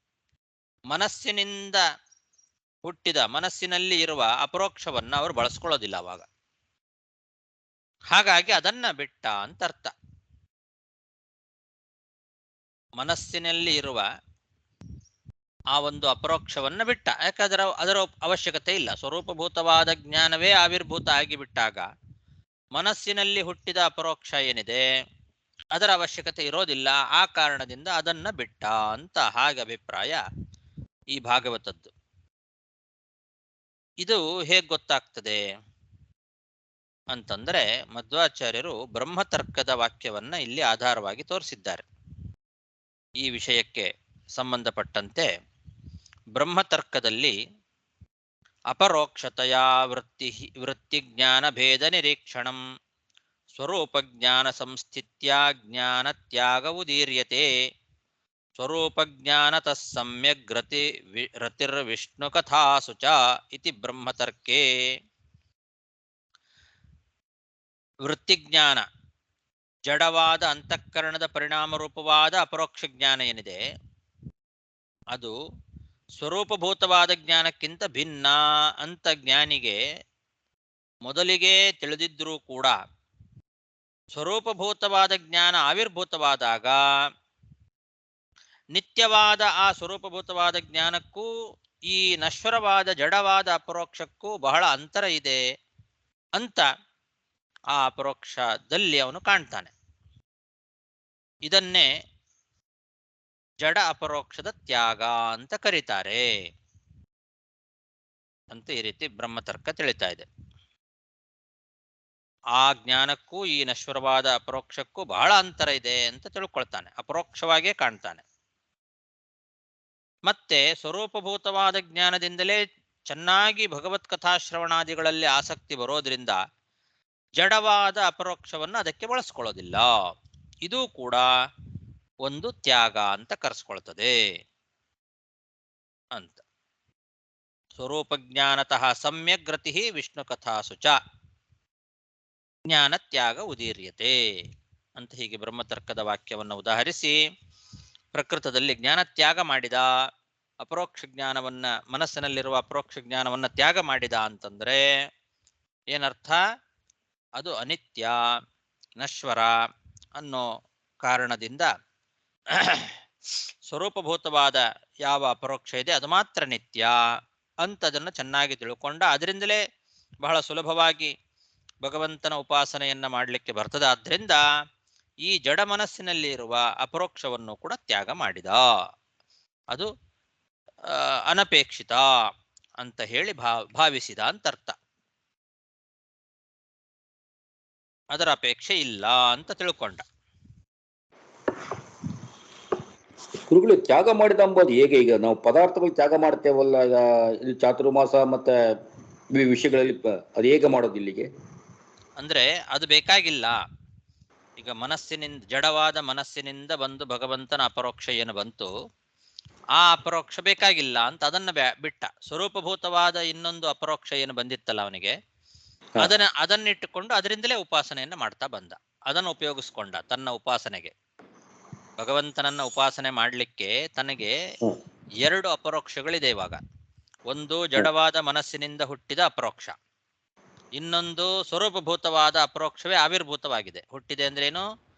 ಮನಸ್ಸಿನಿಂದ ಹುಟ್ಟಿದ, ಮನಸ್ಸಿನಲ್ಲಿ ಇರುವ ಅಪರೋಕ್ಷವನ್ನ ಅವರು ಬಳಸ್ಕೊಳ್ಳೋದಿಲ್ಲ ಅವಾಗ. ಹಾಗಾಗಿ ಅದನ್ನ ಬಿಟ್ಟ ಅಂತ ಅರ್ಥ. ಮನಸ್ಸಿನಲ್ಲಿ ಇರುವ ಆ ಒಂದು ಅಪರೋಕ್ಷವನ್ನ ಬಿಟ್ಟ. ಯಾಕಂದ್ರೆ ಅದರ ಅವಶ್ಯಕತೆ ಇಲ್ಲ. ಸ್ವರೂಪಭೂತವಾದ ಜ್ಞಾನವೇ ಆವಿರ್ಭೂತ ಆಗಿಬಿಟ್ಟಾಗ ಮನಸ್ಸಿನಲ್ಲಿ ಹುಟ್ಟಿದ ಅಪರೋಕ್ಷ ಏನಿದೆ ಅದರ ಅವಶ್ಯಕತೆ ಇರೋದಿಲ್ಲ. ಆ ಕಾರಣದಿಂದ ಅದನ್ನ ಬಿಟ್ಟ ಅಂತ ಹಾಗೆ ಅಭಿಪ್ರಾಯ ಈ ಭಾಗವತದ್ದು. ಇದು ಹೇಗೆ ಗೊತ್ತಾಗ್ತದೆ ಅಂತಂದ್ರೆ, ಮಧ್ವಾಚಾರ್ಯರು ಬ್ರಹ್ಮತರ್ಕದ ವಾಕ್ಯವನ್ನ ಇಲ್ಲಿ ಆಧಾರವಾಗಿ ತೋರಿಸಿದ್ದಾರೆ. ಈ ವಿಷಯಕ್ಕೆ ಸಂಬಂಧಪಟ್ಟಂತೆ ಬ್ರಹ್ಮತರ್ಕದಲ್ಲಿ ಅಪರೋಕ್ಷತೆಯ ವೃತ್ತಿಜ್ಞಾನ ಭೇದ ನಿರೀಕ್ಷಣಂ ಸ್ವರೂಪಜ್ಞಾನ ಸಂಸ್ಥಿತ್ಯ ಜ್ಞಾನ ತ್ಯಾಗ ಉದೀರ್ಯತೆ ಸ್ವರೂಪಜ್ಞಾನತಃ ಸಮ್ಯಗ್ ರತಿರ್ವಿಷ್ಣು ಕಥಾಸು ಚ ಇತಿ ಬ್ರಹ್ಮತರ್ಕೆ. ವೃತ್ತಿಜ್ಞಾನ, ಜಡವಾದ ಅಂತಃಕರಣದ ಪರಿಣಾಮ ರೂಪವಾದ ಅಪರೋಕ್ಷ ಜ್ಞಾನ ಏನಿದೆ ಅದು ಸ್ವರೂಪಭೂತವಾದ ಜ್ಞಾನಕ್ಕಿಂತ ಭಿನ್ನ ಅಂತ ಜ್ಞಾನಿಗೆ ಮೊದಲಿಗೆ ತಿಳಿದಿದ್ರೂ ಕೂಡ ಸ್ವರೂಪಭೂತವಾದ ಜ್ಞಾನ ಆವಿರ್ಭೂತವಾದಾಗ ನಿತ್ಯವಾದ ಆ ಸ್ವರೂಪಭೂತವಾದ ಜ್ಞಾನಕ್ಕೂ ಈ ನಶ್ವರವಾದ ಜಡವಾದ ಅಪರೋಕ್ಷಕ್ಕೂ ಬಹಳ ಅಂತರ ಇದೆ ಅಂತ ಆ ಅಪರೋಕ್ಷದಲ್ಲಿ ಅವನು ಕಾಣ್ತಾನೆ. ಇದನ್ನೇ ಜಡ ಅಪರೋಕ್ಷದ ತ್ಯಾಗ ಅಂತ ಕರೀತಾರೆ ಅಂತ ಈ ರೀತಿ ಬ್ರಹ್ಮತರ್ಕ ತಿಳಿತಾ ಇದೆ. ಆ ಜ್ಞಾನಕ್ಕೂ ಈ ನಶ್ವರವಾದ ಅಪರೋಕ್ಷಕ್ಕೂ ಬಹಳ ಅಂತರ ಇದೆ ಅಂತ ತಿಳ್ಕೊಳ್ತಾನೆ, ಅಪರೋಕ್ಷವಾಗೇ ಕಾಣ್ತಾನೆ. ಮತ್ತೆ ಸ್ವರೂಪಭೂತವಾದ ಜ್ಞಾನದಿಂದಲೇ ಚೆನ್ನಾಗಿ ಭಗವತ್ ಕಥಾಶ್ರವಣಾದಿಗಳಲ್ಲಿ ಆಸಕ್ತಿ ಬರೋದ್ರಿಂದ ಜಡವಾದ ಅಪರೋಕ್ಷವನ್ನು ಅದಕ್ಕೆ ಬಳಸ್ಕೊಳ್ಳೋದಿಲ್ಲ. ಇದು ಕೂಡ ಒಂದು ತ್ಯಾಗ ಅಂತ ಕರೆಸ್ಕೊಳ್ತದೆ ಅಂತ. ಸ್ವರೂಪಜ್ಞಾನತಃ ಸಮ್ಯಗ್ರತಿ ವಿಷ್ಣು ಕಥಾಸು ಚ ಜ್ಞಾನತ್ಯಾಗ ಉದೀರ್ಯತೆ ಅಂತ ಹೀಗೆ ಬ್ರಹ್ಮತರ್ಕದ ವಾಕ್ಯವನ್ನು ಉದಾಹರಿಸಿ ಪ್ರಕೃತದಲ್ಲಿ ಜ್ಞಾನತ್ಯಾಗ ಮಾಡಿದ, ಅಪರೋಕ್ಷ ಜ್ಞಾನವನ್ನ ಮನಸ್ಸಿನಲ್ಲಿರುವ ಅಪರೋಕ್ಷ ಜ್ಞಾನವನ್ನ ತ್ಯಾಗ ಮಾಡಿದ ಅಂತಂದ್ರೆ ಏನರ್ಥ? ಅದು ಅನಿತ್ಯ, ನಶ್ವರ ಅನ್ನೋ ಕಾರಣದಿಂದ ಸ್ವರೂಪಭೂತವಾದ ಯಾವ ಅಪರೋಕ್ಷ ಇದೆ ಅದು ಮಾತ್ರ ನಿತ್ಯ ಅಂತದನ್ನು ಚೆನ್ನಾಗಿ ತಿಳ್ಕೊಂಡ ಅದರಿಂದಲೇ ಬಹಳ ಸುಲಭವಾಗಿ ಭಗವಂತನ ಉಪಾಸನೆಯನ್ನ ಮಾಡಲಿಕ್ಕೆ ಬರ್ತದೆ. ಆದ್ದರಿಂದ ಈ ಜಡ ಮನಸ್ಸಿನಲ್ಲಿ ಇರುವ ಅಪರೋಕ್ಷವನ್ನು ಕೂಡ ತ್ಯಾಗ ಮಾಡಿದ. ಅದು ಅನಪೇಕ್ಷಿತ ಅಂತ ಹೇಳಿ ಭಾವಿಸಿದ ಅಂತ ಅರ್ಥ. ಅದರ ಅಪೇಕ್ಷೆ ಇಲ್ಲ ಅಂತ ತಿಳ್ಕೊಂಡ. ಗುರುಗಳು ತ್ಯಾಗ ಮಾಡಿದ ಅಂಬೋದು ಹೇಗೆ? ಈಗ ನಾವು ಪದಾರ್ಥಗಳು ತ್ಯಾಗ ಮಾಡ್ತೇವಲ್ಲ, ಈಗ ಇಲ್ಲಿ ಚಾತುರ್ಮಾಸ ಮತ್ತೆ ಈ ವಿಷಯಗಳಲ್ಲಿ ಅದು ಹೇಗೆ ಮಾಡೋದು ಇಲ್ಲಿಗೆ? ಅಂದ್ರೆ ಅದು ಬೇಕಾಗಿಲ್ಲ. ಈಗ ಮನಸ್ಸಿನಿಂದ, ಜಡವಾದ ಮನಸ್ಸಿನಿಂದ ಬಂದು ಭಗವಂತನ ಅಪರೋಕ್ಷ ಏನು ಬಂತು, ಆ ಅಪರೋಕ್ಷ ಬೇಕಾಗಿಲ್ಲ ಅಂತ ಅದನ್ನ ಬಿಟ್ಟ. ಸ್ವರೂಪಭೂತವಾದ ಇನ್ನೊಂದು ಅಪರೋಕ್ಷ ಏನು ಬಂದಿತ್ತಲ್ಲ ಅವನಿಗೆ, ಅದನ್ನಿಟ್ಟುಕೊಂಡು ಅದರಿಂದಲೇ ಉಪಾಸನೆಯನ್ನ ಮಾಡ್ತಾ ಬಂದ. ಅದನ್ನು ಉಪಯೋಗಿಸ್ಕೊಂಡ ತನ್ನ ಉಪಾಸನೆಗೆ. ಭಗವಂತನನ್ನ ಉಪಾಸನೆ ಮಾಡಲಿಕ್ಕೆ ತನಗೆ ಎರಡು ಅಪರೋಕ್ಷಗಳಿದೆ ಇವಾಗ. ಒಂದು ಜಡವಾದ ಮನಸ್ಸಿನಿಂದ ಹುಟ್ಟಿದ ಅಪರೋಕ್ಷ, ಇನ್ನೊಂದು ಸ್ವರೂಪಭೂತವಾದ ಅಪರೋಕ್ಷವೇ ಆವಿರ್ಭೂತವಾಗಿದೆ. ಹುಟ್ಟಿದೆ ಅಂದ್ರೇನು?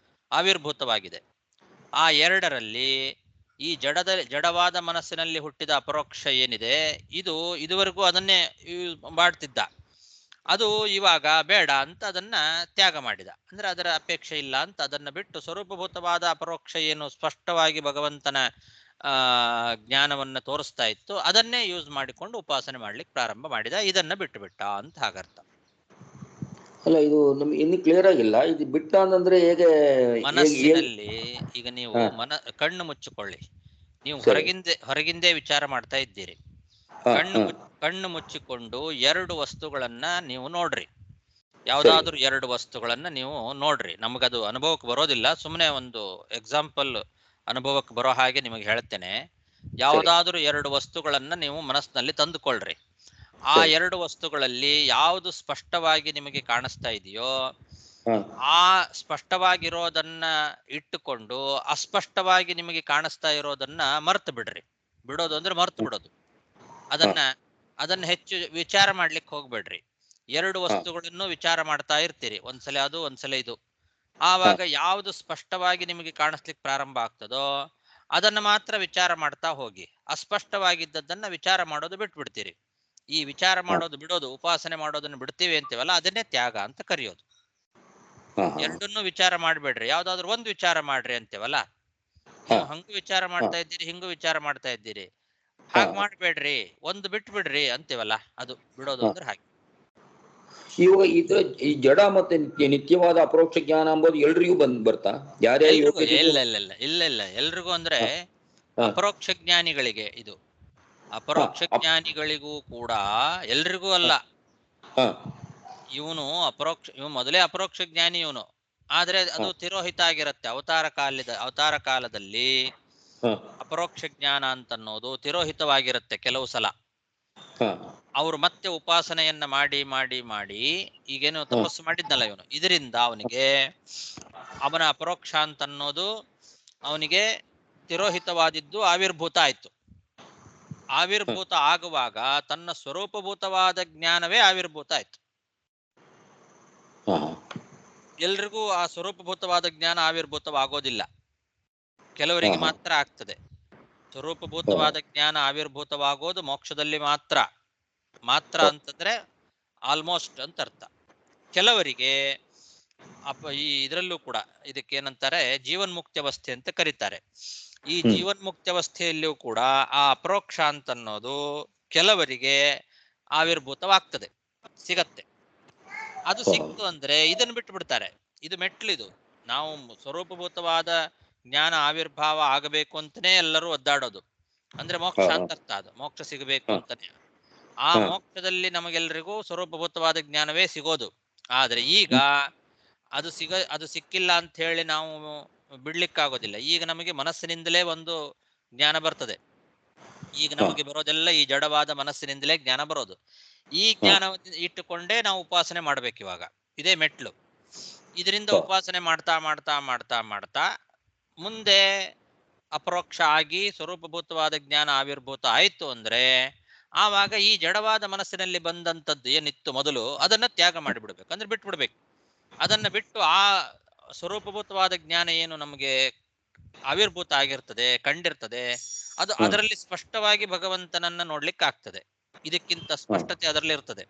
ಆವಿರ್ಭೂತವಾಗಿದೆ. ಆ ಎರಡರಲ್ಲಿ ಈ ಜಡವಾದ ಮನಸ್ಸಿನಲ್ಲಿ ಹುಟ್ಟಿದ ಅಪರೋಕ್ಷ ಏನಿದೆ, ಇದುವರೆಗೂ ಅದನ್ನೇ ಮಾಡ್ತಿದ್ದ. ಅದು ಇವಾಗ ಬೇಡ ಅಂತ ಅದನ್ನ ತ್ಯಾಗ ಮಾಡಿದ. ಅಂದ್ರೆ ಅದರ ಅಪೇಕ್ಷೆ ಇಲ್ಲ ಅಂತ ಅದನ್ನ ಬಿಟ್ಟು ಸ್ವರೂಪಭೂತವಾದ ಅಪರೋಕ್ಷ ಏನು ಸ್ಪಷ್ಟವಾಗಿ ಭಗವಂತನ ಜ್ಞಾನವನ್ನ ತೋರಿಸ್ತಾ ಇತ್ತು, ಅದನ್ನೇ ಯೂಸ್ ಮಾಡಿಕೊಂಡು ಉಪಾಸನೆ ಮಾಡ್ಲಿಕ್ಕೆ ಪ್ರಾರಂಭ ಮಾಡಿದ. ಇದನ್ನ ಬಿಟ್ಟು ಬಿಟ್ಟ ಅಂತ ಹಾಗರ್ಥ. ಅಲ್ಲ, ಇದು ನಮ್ಗೆ ಇನ್ನು ಕ್ಲಿಯರ್ ಆಗಿಲ್ಲ. ಇದು ಬಿಟ್ಟ ಅಂತಂದ್ರೆ ಹೇಗೆ? ಮನಸ್ಸಿನಲ್ಲಿ ಈಗ ನೀವು ಕಣ್ಣು ಮುಚ್ಚಿಕೊಳ್ಳಿ. ನೀವು ಹೊರಗಿಂದೇ ವಿಚಾರ ಮಾಡ್ತಾ ಇದ್ದೀರಿ. ಕಣ್ಣು ಮುಚ್ಚಿಕೊಂಡು ಎರಡು ವಸ್ತುಗಳನ್ನ ನೀವು ನೋಡ್ರಿ. ಯಾವ್ದಾದ್ರು ಎರಡು ವಸ್ತುಗಳನ್ನ ನೀವು ನೋಡ್ರಿ. ನಮಗದು ಅನುಭವಕ್ಕೆ ಬರೋದಿಲ್ಲ, ಸುಮ್ಮನೆ ಒಂದು ಎಕ್ಸಾಂಪಲ್ ಅನುಭವಕ್ಕೆ ಬರೋ ಹಾಗೆ ನಿಮಗೆ ಹೇಳ್ತೇನೆ. ಯಾವ್ದಾದ್ರು ಎರಡು ವಸ್ತುಗಳನ್ನ ನೀವು ಮನಸ್ಸಿನಲ್ಲಿ ತಂದುಕೊಳ್ರಿ. ಆ ಎರಡು ವಸ್ತುಗಳಲ್ಲಿ ಯಾವುದು ಸ್ಪಷ್ಟವಾಗಿ ನಿಮಗೆ ಕಾಣಿಸ್ತಾ ಇದೆಯೋ ಆ ಸ್ಪಷ್ಟವಾಗಿರೋದನ್ನ ಇಟ್ಟುಕೊಂಡು ಅಸ್ಪಷ್ಟವಾಗಿ ನಿಮಗೆ ಕಾಣಿಸ್ತಾ ಇರೋದನ್ನ ಮರ್ತು ಬಿಡ್ರಿ. ಬಿಡೋದು ಅಂದ್ರೆ ಮರ್ತು ಬಿಡೋದು. ಅದನ್ನ ಹೆಚ್ಚು ವಿಚಾರ ಮಾಡ್ಲಿಕ್ಕೆ ಹೋಗ್ಬೇಡ್ರಿ. ಎರಡು ವಸ್ತುಗಳನ್ನು ವಿಚಾರ ಮಾಡ್ತಾ ಇರ್ತೀರಿ, ಒಂದ್ಸಲ ಅದು ಒಂದ್ಸಲ ಇದು. ಆವಾಗ ಯಾವುದು ಸ್ಪಷ್ಟವಾಗಿ ನಿಮಗೆ ಕಾಣಿಸ್ಲಿಕ್ಕೆ ಪ್ರಾರಂಭ ಆಗ್ತದೋ ಅದನ್ನ ಮಾತ್ರ ವಿಚಾರ ಮಾಡ್ತಾ ಹೋಗಿ. ಅಸ್ಪಷ್ಟವಾಗಿದ್ದದನ್ನ ವಿಚಾರ ಮಾಡೋದು ಬಿಟ್ಬಿಡ್ತೀರಿ. ಈ ವಿಚಾರ ಮಾಡೋದು ಬಿಡೋದು, ಉಪಾಸನೆ ಮಾಡೋದನ್ನು ಬಿಡ್ತೀವಿ ಅಂತೀವಲ್ಲ, ಅದನ್ನೇ ತ್ಯಾಗ ಅಂತ ಕರೆಯೋದು. ಎರಡನ್ನೂ ವಿಚಾರ ಮಾಡ್ಬೇಡ್ರಿ, ಯಾವ್ದಾದ್ರು ಒಂದು ವಿಚಾರ ಮಾಡ್ರಿ ಅಂತೇವಲ್ಲ. ನೀವು ಹಂಗೂ ವಿಚಾರ ಮಾಡ್ತಾ ಇದ್ದೀರಿ, ಹಿಂಗೂ ವಿಚಾರ ಮಾಡ್ತಾ ಇದ್ದೀರಿ. ಹಾಗೆ ಮಾಡ್ಬೇಡ್ರಿ, ಒಂದು ಬಿಟ್ಟು ಬಿಡ್ರಿ ಅಂತೀವಲ್ಲ, ಅದು ಬಿಡೋದು ಅಂದ್ರೆ ಹಾಗೆ. ಇವಾಗ ಈ ಜಡ ಮತ್ತೆ ನಿತ್ಯವಾದ ಅಪರೋಕ್ಷ ಜ್ಞಾನ ಅಂಬೋದು ಎಲ್ರಿಗೂ ಬರ್ತಾ? ಯಾರ್ಯಾರು? ಇಲ್ಲ ಎಲ್ರಿಗೂ ಅಂದ್ರೆ ಅಪರೋಕ್ಷ ಜ್ಞಾನಿಗಳಿಗೆ. ಇದು ಅಪರೋಕ್ಷ ಜ್ಞಾನಿಗಳಿಗೂ ಕೂಡ, ಎಲ್ರಿಗೂ ಅಲ್ಲ. ಇವನು ಮೊದಲೇ ಅಪರೋಕ್ಷ ಜ್ಞಾನಿ ಇವನು. ಆದ್ರೆ ಅದು ತಿರೋಹಿತ ಆಗಿರುತ್ತೆ. ಅವತಾರ ಕಾಲದಲ್ಲಿ ಅಪರೋಕ್ಷ ಜ್ಞಾನ ಅಂತನ್ನೋದು ತಿರೋಹಿತವಾಗಿರುತ್ತೆ ಕೆಲವು ಸಲ. ಅವರು ಮತ್ತೆ ಉಪಾಸನೆಯನ್ನ ಮಾಡಿ ಮಾಡಿ ಮಾಡಿ ಈಗೇನು ತಪಸ್ಸು ಮಾಡಿದ್ನಲ್ಲ ಇವನು, ಇದರಿಂದ ಅವನಿಗೆ ಅವನ ಅಪರೋಕ್ಷ ಅಂತನ್ನೋದು ಅವನಿಗೆ ತಿರೋಹಿತವಾದಿದ್ದು ಆವಿರ್ಭೂತ ಆಯ್ತು. ಆವಿರ್ಭೂತ ಆಗುವಾಗ ತನ್ನ ಸ್ವರೂಪಭೂತವಾದ ಜ್ಞಾನವೇ ಆವಿರ್ಭೂತ ಆಯ್ತು. ಎಲ್ರಿಗೂ ಆ ಸ್ವರೂಪಭೂತವಾದ ಜ್ಞಾನ ಆವಿರ್ಭೂತವಾಗೋದಿಲ್ಲ, ಕೆಲವರಿಗೆ ಮಾತ್ರ ಆಗ್ತದೆ. ಸ್ವರೂಪಭೂತವಾದ ಜ್ಞಾನ ಆವಿರ್ಭೂತವಾಗೋದು ಮೋಕ್ಷದಲ್ಲಿ ಮಾತ್ರ ಅಂತಂದ್ರೆ ಆಲ್ಮೋಸ್ಟ್ ಅಂತ ಅರ್ಥ. ಕೆಲವರಿಗೆ ಇದರಲ್ಲೂ ಕೂಡ ಇದಕ್ಕೇನಂತಾರೆ, ಜೀವನ್ಮುಕ್ತಾವಸ್ಥೆ ಅಂತ ಕರೀತಾರೆ. ಈ ಜೀವನ್ಮುಕ್ತಾವಸ್ಥೆಯಲ್ಲಿಯೂ ಕೂಡ ಆ ಅಪರೋಕ್ಷ ಅಂತನ್ನೋದು ಕೆಲವರಿಗೆ ಆವಿರ್ಭೂತವಾಗ್ತದೆ, ಸಿಗತ್ತೆ. ಅದು ಸಿಕ್ತು ಅಂದ್ರೆ ಇದನ್ನು ಬಿಟ್ಟು ಬಿಡ್ತಾರೆ. ಇದು ಮೆಟ್ಲಿದು. ನಾವು ಸ್ವರೂಪಭೂತವಾದ ಜ್ಞಾನ ಆವಿರ್ಭಾವ ಆಗಬೇಕು ಅಂತಾನೆ ಎಲ್ಲರೂ ಒದ್ದಾಡೋದು. ಅಂದ್ರೆ ಮೋಕ್ಷ ಅಂತ ಅರ್ಥ. ಅದು ಮೋಕ್ಷ ಸಿಗಬೇಕು ಅಂತಾನೆ. ಆ ಮೋಕ್ಷದಲ್ಲಿ ನಮಗೆಲ್ಲರಿಗೂ ಸ್ವರೂಪಭೂತವಾದ ಜ್ಞಾನವೇ ಸಿಗೋದು. ಆದ್ರೆ ಈಗ ಅದು ಸಿಕ್ಕಿಲ್ಲ ಅಂತ ಹೇಳಿ ನಾವು ಬಿಡ್ಲಿಕ್ಕಾಗೋದಿಲ್ಲ. ಈಗ ನಮಗೆ ಮನಸ್ಸಿನಿಂದಲೇ ಒಂದು ಜ್ಞಾನ ಬರ್ತದೆ. ಈಗ ನಮಗೆ ಬರೋದೆಲ್ಲ ಈ ಜಡವಾದ ಮನಸ್ಸಿನಿಂದಲೇ ಜ್ಞಾನ ಬರೋದು. ಈ ಜ್ಞಾನ ಇಟ್ಟುಕೊಂಡೇ ನಾವು ಉಪಾಸನೆ ಮಾಡ್ಬೇಕು. ಇವಾಗ ಇದೇ ಮೆಟ್ಲು. ಇದರಿಂದ ಉಪಾಸನೆ ಮಾಡ್ತಾ ಮಾಡ್ತಾ ಮಾಡ್ತಾ ಮಾಡ್ತಾ ಮುಂದೆ ಅಪರೋಕ್ಷ ಆಗಿ ಸ್ವರೂಪಭೂತವಾದ ಜ್ಞಾನ ಆವಿರ್ಭೂತ ಆಯ್ತು ಅಂದ್ರೆ ಆವಾಗ ಈ ಜಡವಾದ ಮನಸ್ಸಿನಲ್ಲಿ ಬಂದಂಥದ್ದು ಏನಿತ್ತು ಮೊದಲು ಅದನ್ನ ತ್ಯಾಗ ಮಾಡಿಬಿಡ್ಬೇಕು, ಅಂದ್ರೆ ಬಿಟ್ಟು ಬಿಡ್ಬೇಕು. ಅದನ್ನ ಬಿಟ್ಟು ಆ ಸ್ವರೂಪಭೂತವಾದ ಜ್ಞಾನ ಏನು ನಮಗೆ ಆವಿರ್ಭೂತ ಆಗಿರ್ತದೆ, ಕಂಡಿರ್ತದೆ, ಅದು ಅದರಲ್ಲಿ ಸ್ಪಷ್ಟವಾಗಿ ಭಗವಂತನನ್ನ ನೋಡ್ಲಿಕ್ಕೆ ಆಗ್ತದೆ. ಇದಕ್ಕಿಂತ ಸ್ಪಷ್ಟತೆ ಅದರಲ್ಲಿ ಇರ್ತದೆ.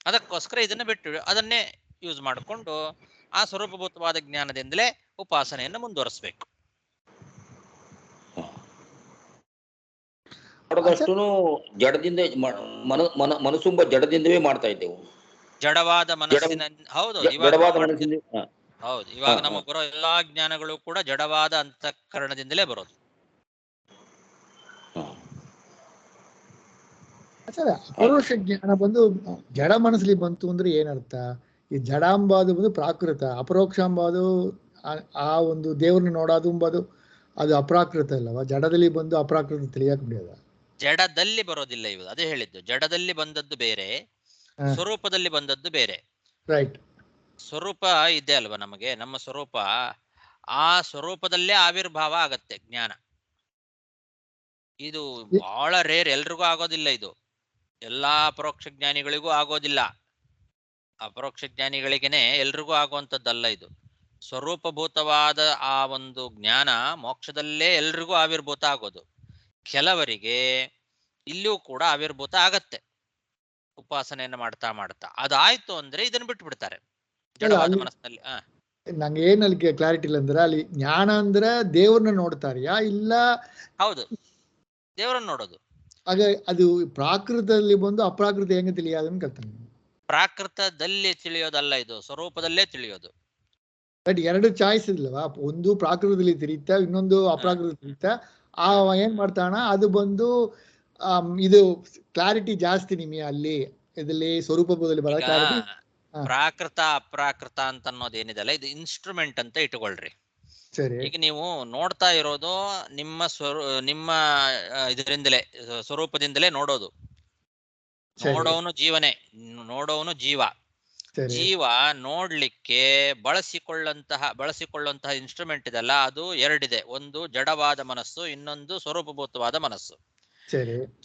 ಅದಕ್ಕೋಸ್ಕರ ಇದನ್ನ ಬಿಟ್ಟು ಅದನ್ನೇ ಯೂಸ್ ಮಾಡಿಕೊಂಡು ಆ ಸ್ವರೂಪಭೂತವಾದ ಜ್ಞಾನದಿಂದಲೇ ಉಪಾಸನೆಯನ್ನು ಮುಂದುವರಿಸಬೇಕು. ಮಾಡೋದಷ್ಟು ಜಡದಿಂದ ಮನಸ್ಸುಂಬ ಜಡದಿಂದವೇ ಮಾಡ್ತಾ ಇದ್ದೆವು. ಜಡವಾದ ಮನಸ್ಸಿನ ಹೌದು ಹೌದು. ಇವಾಗ ನಮಗೆ ಬರೋ ಎಲ್ಲಾ ಜ್ಞಾನಗಳು ಕೂಡ ಜಡವಾದ ಅಂತಃಕರಣದಿಂದಲೇ ಬರೋದು. ಅಪರೋಕ್ಷ ಜ್ಞಾನ ಬಂದು ಜಡ ಮನಸ್ಸಲ್ಲಿ ಬಂತು ಅಂದ್ರೆ ಏನರ್ಥ? ಈ ಜಡಾಂಬಾದು ಬಂದು ಪ್ರಾಕೃತ, ಅಪರೋಕ್ಷಾಂಬಾದು ಆ ಒಂದು ದೇವ್ರನ್ನ ನೋಡೋದು ಎಂಬುದು ಅದು ಅಪ್ರಾಕೃತ ಅಲ್ಲವಾ? ಜಡದಲ್ಲಿ ಬಂದು ಅಪ್ರಾಕೃತ ತಿಳಿಯಕ್ ಬಿಡೋದ? ಜಡದಲ್ಲಿ ಬರೋದಿಲ್ಲ ಇವು. ಅದೇ ಹೇಳಿದ್ದು, ಜಡದಲ್ಲಿ ಬಂದದ್ದು ಬೇರೆ, ಸ್ವರೂಪದಲ್ಲಿ ಬಂದದ್ದು ಬೇರೆ. ರೈಟ್. ಸ್ವರೂಪ ಇದೆ ಅಲ್ವಾ ನಮಗೆ, ನಮ್ಮ ಸ್ವರೂಪ, ಆ ಸ್ವರೂಪದಲ್ಲೇ ಆವಿರ್ಭಾವ ಆಗತ್ತೆ ಜ್ಞಾನ. ಇದು ಬಹಳ ರೇರ್, ಎಲ್ರಿಗೂ ಆಗೋದಿಲ್ಲ ಇದು. ಎಲ್ಲಾ ಅಪರೋಕ್ಷ ಜ್ಞಾನಿಗಳಿಗೂ ಆಗೋದಿಲ್ಲ. ಅಪರೋಕ್ಷ ಜ್ಞಾನಿಗಳಿಗೇನೆ ಎಲ್ರಿಗೂ ಆಗುವಂಥದ್ದಲ್ಲ ಇದು. ಸ್ವರೂಪಭೂತವಾದ ಆ ಒಂದು ಜ್ಞಾನ ಮೋಕ್ಷದಲ್ಲೇ ಎಲ್ರಿಗೂ ಆವಿರ್ಭೂತ ಆಗೋದು. ಕೆಲವರಿಗೆ ಇಲ್ಲಿಯೂ ಕೂಡ ಆವಿರ್ಭೂತ ಆಗತ್ತೆ ಉಪಾಸನೆಯನ್ನು ಮಾಡ್ತಾ ಮಾಡ್ತಾ. ಅದಾಯ್ತು ಅಂದ್ರೆ ಇದನ್ನ ಬಿಟ್ಟು ಬಿಡ್ತಾರೆ ಜಡವಾದ ಮನಸ್ಸಿನಲ್ಲಿ. ನಂಗೆ ಏನಲ್ಲಿ ಕ್ಲಾರಿಟಿ ಇಲ್ಲ ಅಂದ್ರೆ ಅಲ್ಲಿ ಜ್ಞಾನ ಅಂದ್ರೆ ದೇವ್ರನ್ನ ನೋಡ್ತಾರ್ಯಾ ಇಲ್ಲ? ಹೌದು, ದೇವರನ್ನ ನೋಡೋದು. ಹಾಗೆ ಅದು ಪ್ರಾಕೃತದಲ್ಲಿ ಬಂದು ಅಪ್ರಾಕೃತ ಹೆಂಗೆ ತಿಳಿಯೋದನ್ನ ಕಲ್ತಾನೆ. ಪ್ರಾಕೃತದಲ್ಲಿ ತಿಳಿಯೋದಲ್ಲ, ಇದು ಸ್ವರೂಪದಲ್ಲೇ ತಿಳಿಯೋದು. ಬಟ್ ಎರಡು ಚಾಯ್ಸ್ ಇಲ್ವಾ? ಒಂದು ಪ್ರಾಕೃತದಲ್ಲಿ ತಿರೀತಾ, ಇನ್ನೊಂದು ಅಪ್ರಾಕೃತ ತಿರೀತಾ. ಆ ಏನ್ ಮಾಡ್ತಾನ ಅದು ಬಂದು ಇದು ಕ್ಲಾರಿಟಿ ಜಾಸ್ತಿ ನಿಮಗೆ ಅಲ್ಲಿ ಇದರಲ್ಲಿ ಸ್ವರೂಪದಲ್ಲಿ ಬರೋ ಕ್ಲಾರಿಟಿ. ಪ್ರಾಕೃತ ಅಪ್ರಾಕೃತ ಅಂತ ಅನ್ನೋದೇನಿದೆಲ್ಲ ಇದು ಇನ್ಸ್ಟ್ರೂಮೆಂಟ್ ಅಂತ ಇಟ್ಕೊಳ್ರಿ. ಸರಿ. ಈಗ ನೀವು ನೋಡ್ತಾ ಇರೋದು ನಿಮ್ಮ ಇದರಿಂದಲೇ, ಸ್ವರೂಪದಿಂದಲೇ ನೋಡೋದು. ನೋಡೋನು ಜೀವನೇ, ನೋಡೋನು ಜೀವ. ಜೀವ ನೋಡ್ಲಿಕ್ಕೆ ಬಳಸಿಕೊಳ್ಳುವಂತಹ ಇನ್ಸ್ಟ್ರೂಮೆಂಟ್ ಇದೆಲ್ಲ, ಅದು ಎರಡಿದೆ. ಒಂದು ಜಡವಾದ ಮನಸ್ಸು, ಇನ್ನೊಂದು ಸ್ವರೂಪಭೂತವಾದ ಮನಸ್ಸು.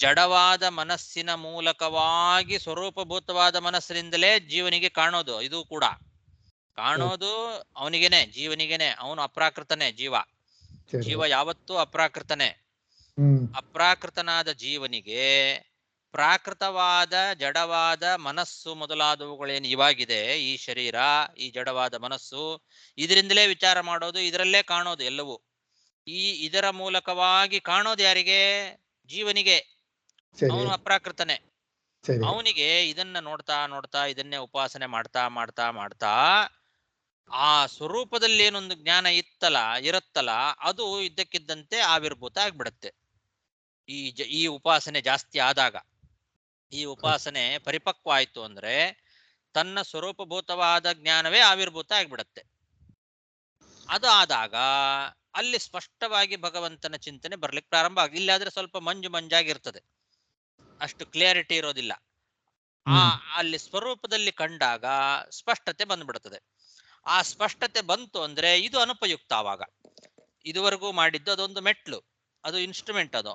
ಜಡವಾದ ಮನಸ್ಸಿನ ಮೂಲಕವಾಗಿ ಸ್ವರೂಪಭೂತವಾದ ಮನಸ್ಸಿನಿಂದಲೇ ಜೀವನಿಗೆ ಕಾಣೋದು. ಇದು ಕೂಡ ಕಾಣೋದು ಅವನಿಗೇನೆ, ಜೀವನಿಗೇನೆ. ಅವನು ಅಪ್ರಾಕೃತನೇ ಜೀವ. ಜೀವ ಯಾವತ್ತೂ ಅಪ್ರಾಕೃತನೇ. ಅಪ್ರಾಕೃತನಾದ ಜೀವನಿಗೆ ಪ್ರಾಕೃತವಾದ ಜಡವಾದ ಮನಸ್ಸು ಮೊದಲಾದವುಗಳೇನು ಇವಾಗಿದೆ, ಈ ಶರೀರ, ಈ ಜಡವಾದ ಮನಸ್ಸು, ಇದರಿಂದಲೇ ವಿಚಾರ ಮಾಡೋದು, ಇದರಲ್ಲೇ ಕಾಣೋದು ಎಲ್ಲವೂ. ಇದರ ಮೂಲಕವಾಗಿ ಕಾಣೋದು ಯಾರಿಗೆ? ಜೀವನಿಗೆ. ಅವನು ಅಪ್ರಾಕೃತನೇ. ಅವನಿಗೆ ಇದನ್ನ ನೋಡ್ತಾ ನೋಡ್ತಾ ಇದನ್ನೇ ಉಪಾಸನೆ ಮಾಡ್ತಾ ಮಾಡ್ತಾ ಮಾಡ್ತಾ ಆ ಸ್ವರೂಪದಲ್ಲಿ ಏನೊಂದು ಜ್ಞಾನ ಇರುತ್ತಲ್ಲ ಅದು ಇದ್ದಕ್ಕಿದ್ದಂತೆ ಆವಿರ್ಭೂತ ಆಗ್ಬಿಡತ್ತೆ. ಈ ಉಪಾಸನೆ ಜಾಸ್ತಿ ಆದಾಗ, ಈ ಉಪಾಸನೆ ಪರಿಪಕ್ವ ಆಯ್ತು ಅಂದ್ರೆ ತನ್ನ ಸ್ವರೂಪಭೂತವಾದ ಜ್ಞಾನವೇ ಆವಿರ್ಭೂತ ಆಗ್ಬಿಡತ್ತೆ. ಅದು ಆದಾಗ ಅಲ್ಲಿ ಸ್ಪಷ್ಟವಾಗಿ ಭಗವಂತನ ಚಿಂತನೆ ಬರ್ಲಿಕ್ಕೆ ಪ್ರಾರಂಭ ಆಗ. ಇಲ್ಲಾದ್ರೆ ಸ್ವಲ್ಪ ಮಂಜಾಗಿರ್ತದೆ, ಅಷ್ಟು ಕ್ಲಿಯರಿಟಿ ಇರೋದಿಲ್ಲ. ಅಲ್ಲಿ ಸ್ವರೂಪದಲ್ಲಿ ಕಂಡಾಗ ಸ್ಪಷ್ಟತೆ ಬಂದ್ಬಿಡ್ತದೆ. ಆ ಸ್ಪಷ್ಟತೆ ಬಂತು ಅಂದ್ರೆ ಇದು ಅನುಪಯುಕ್ತ. ಆವಾಗ ಇದುವರೆಗೂ ಮಾಡಿದ್ದು ಅದೊಂದು ಮೆಟ್ಲು, ಅದು ಇನ್ಸ್ಟ್ರೂಮೆಂಟ್. ಅದು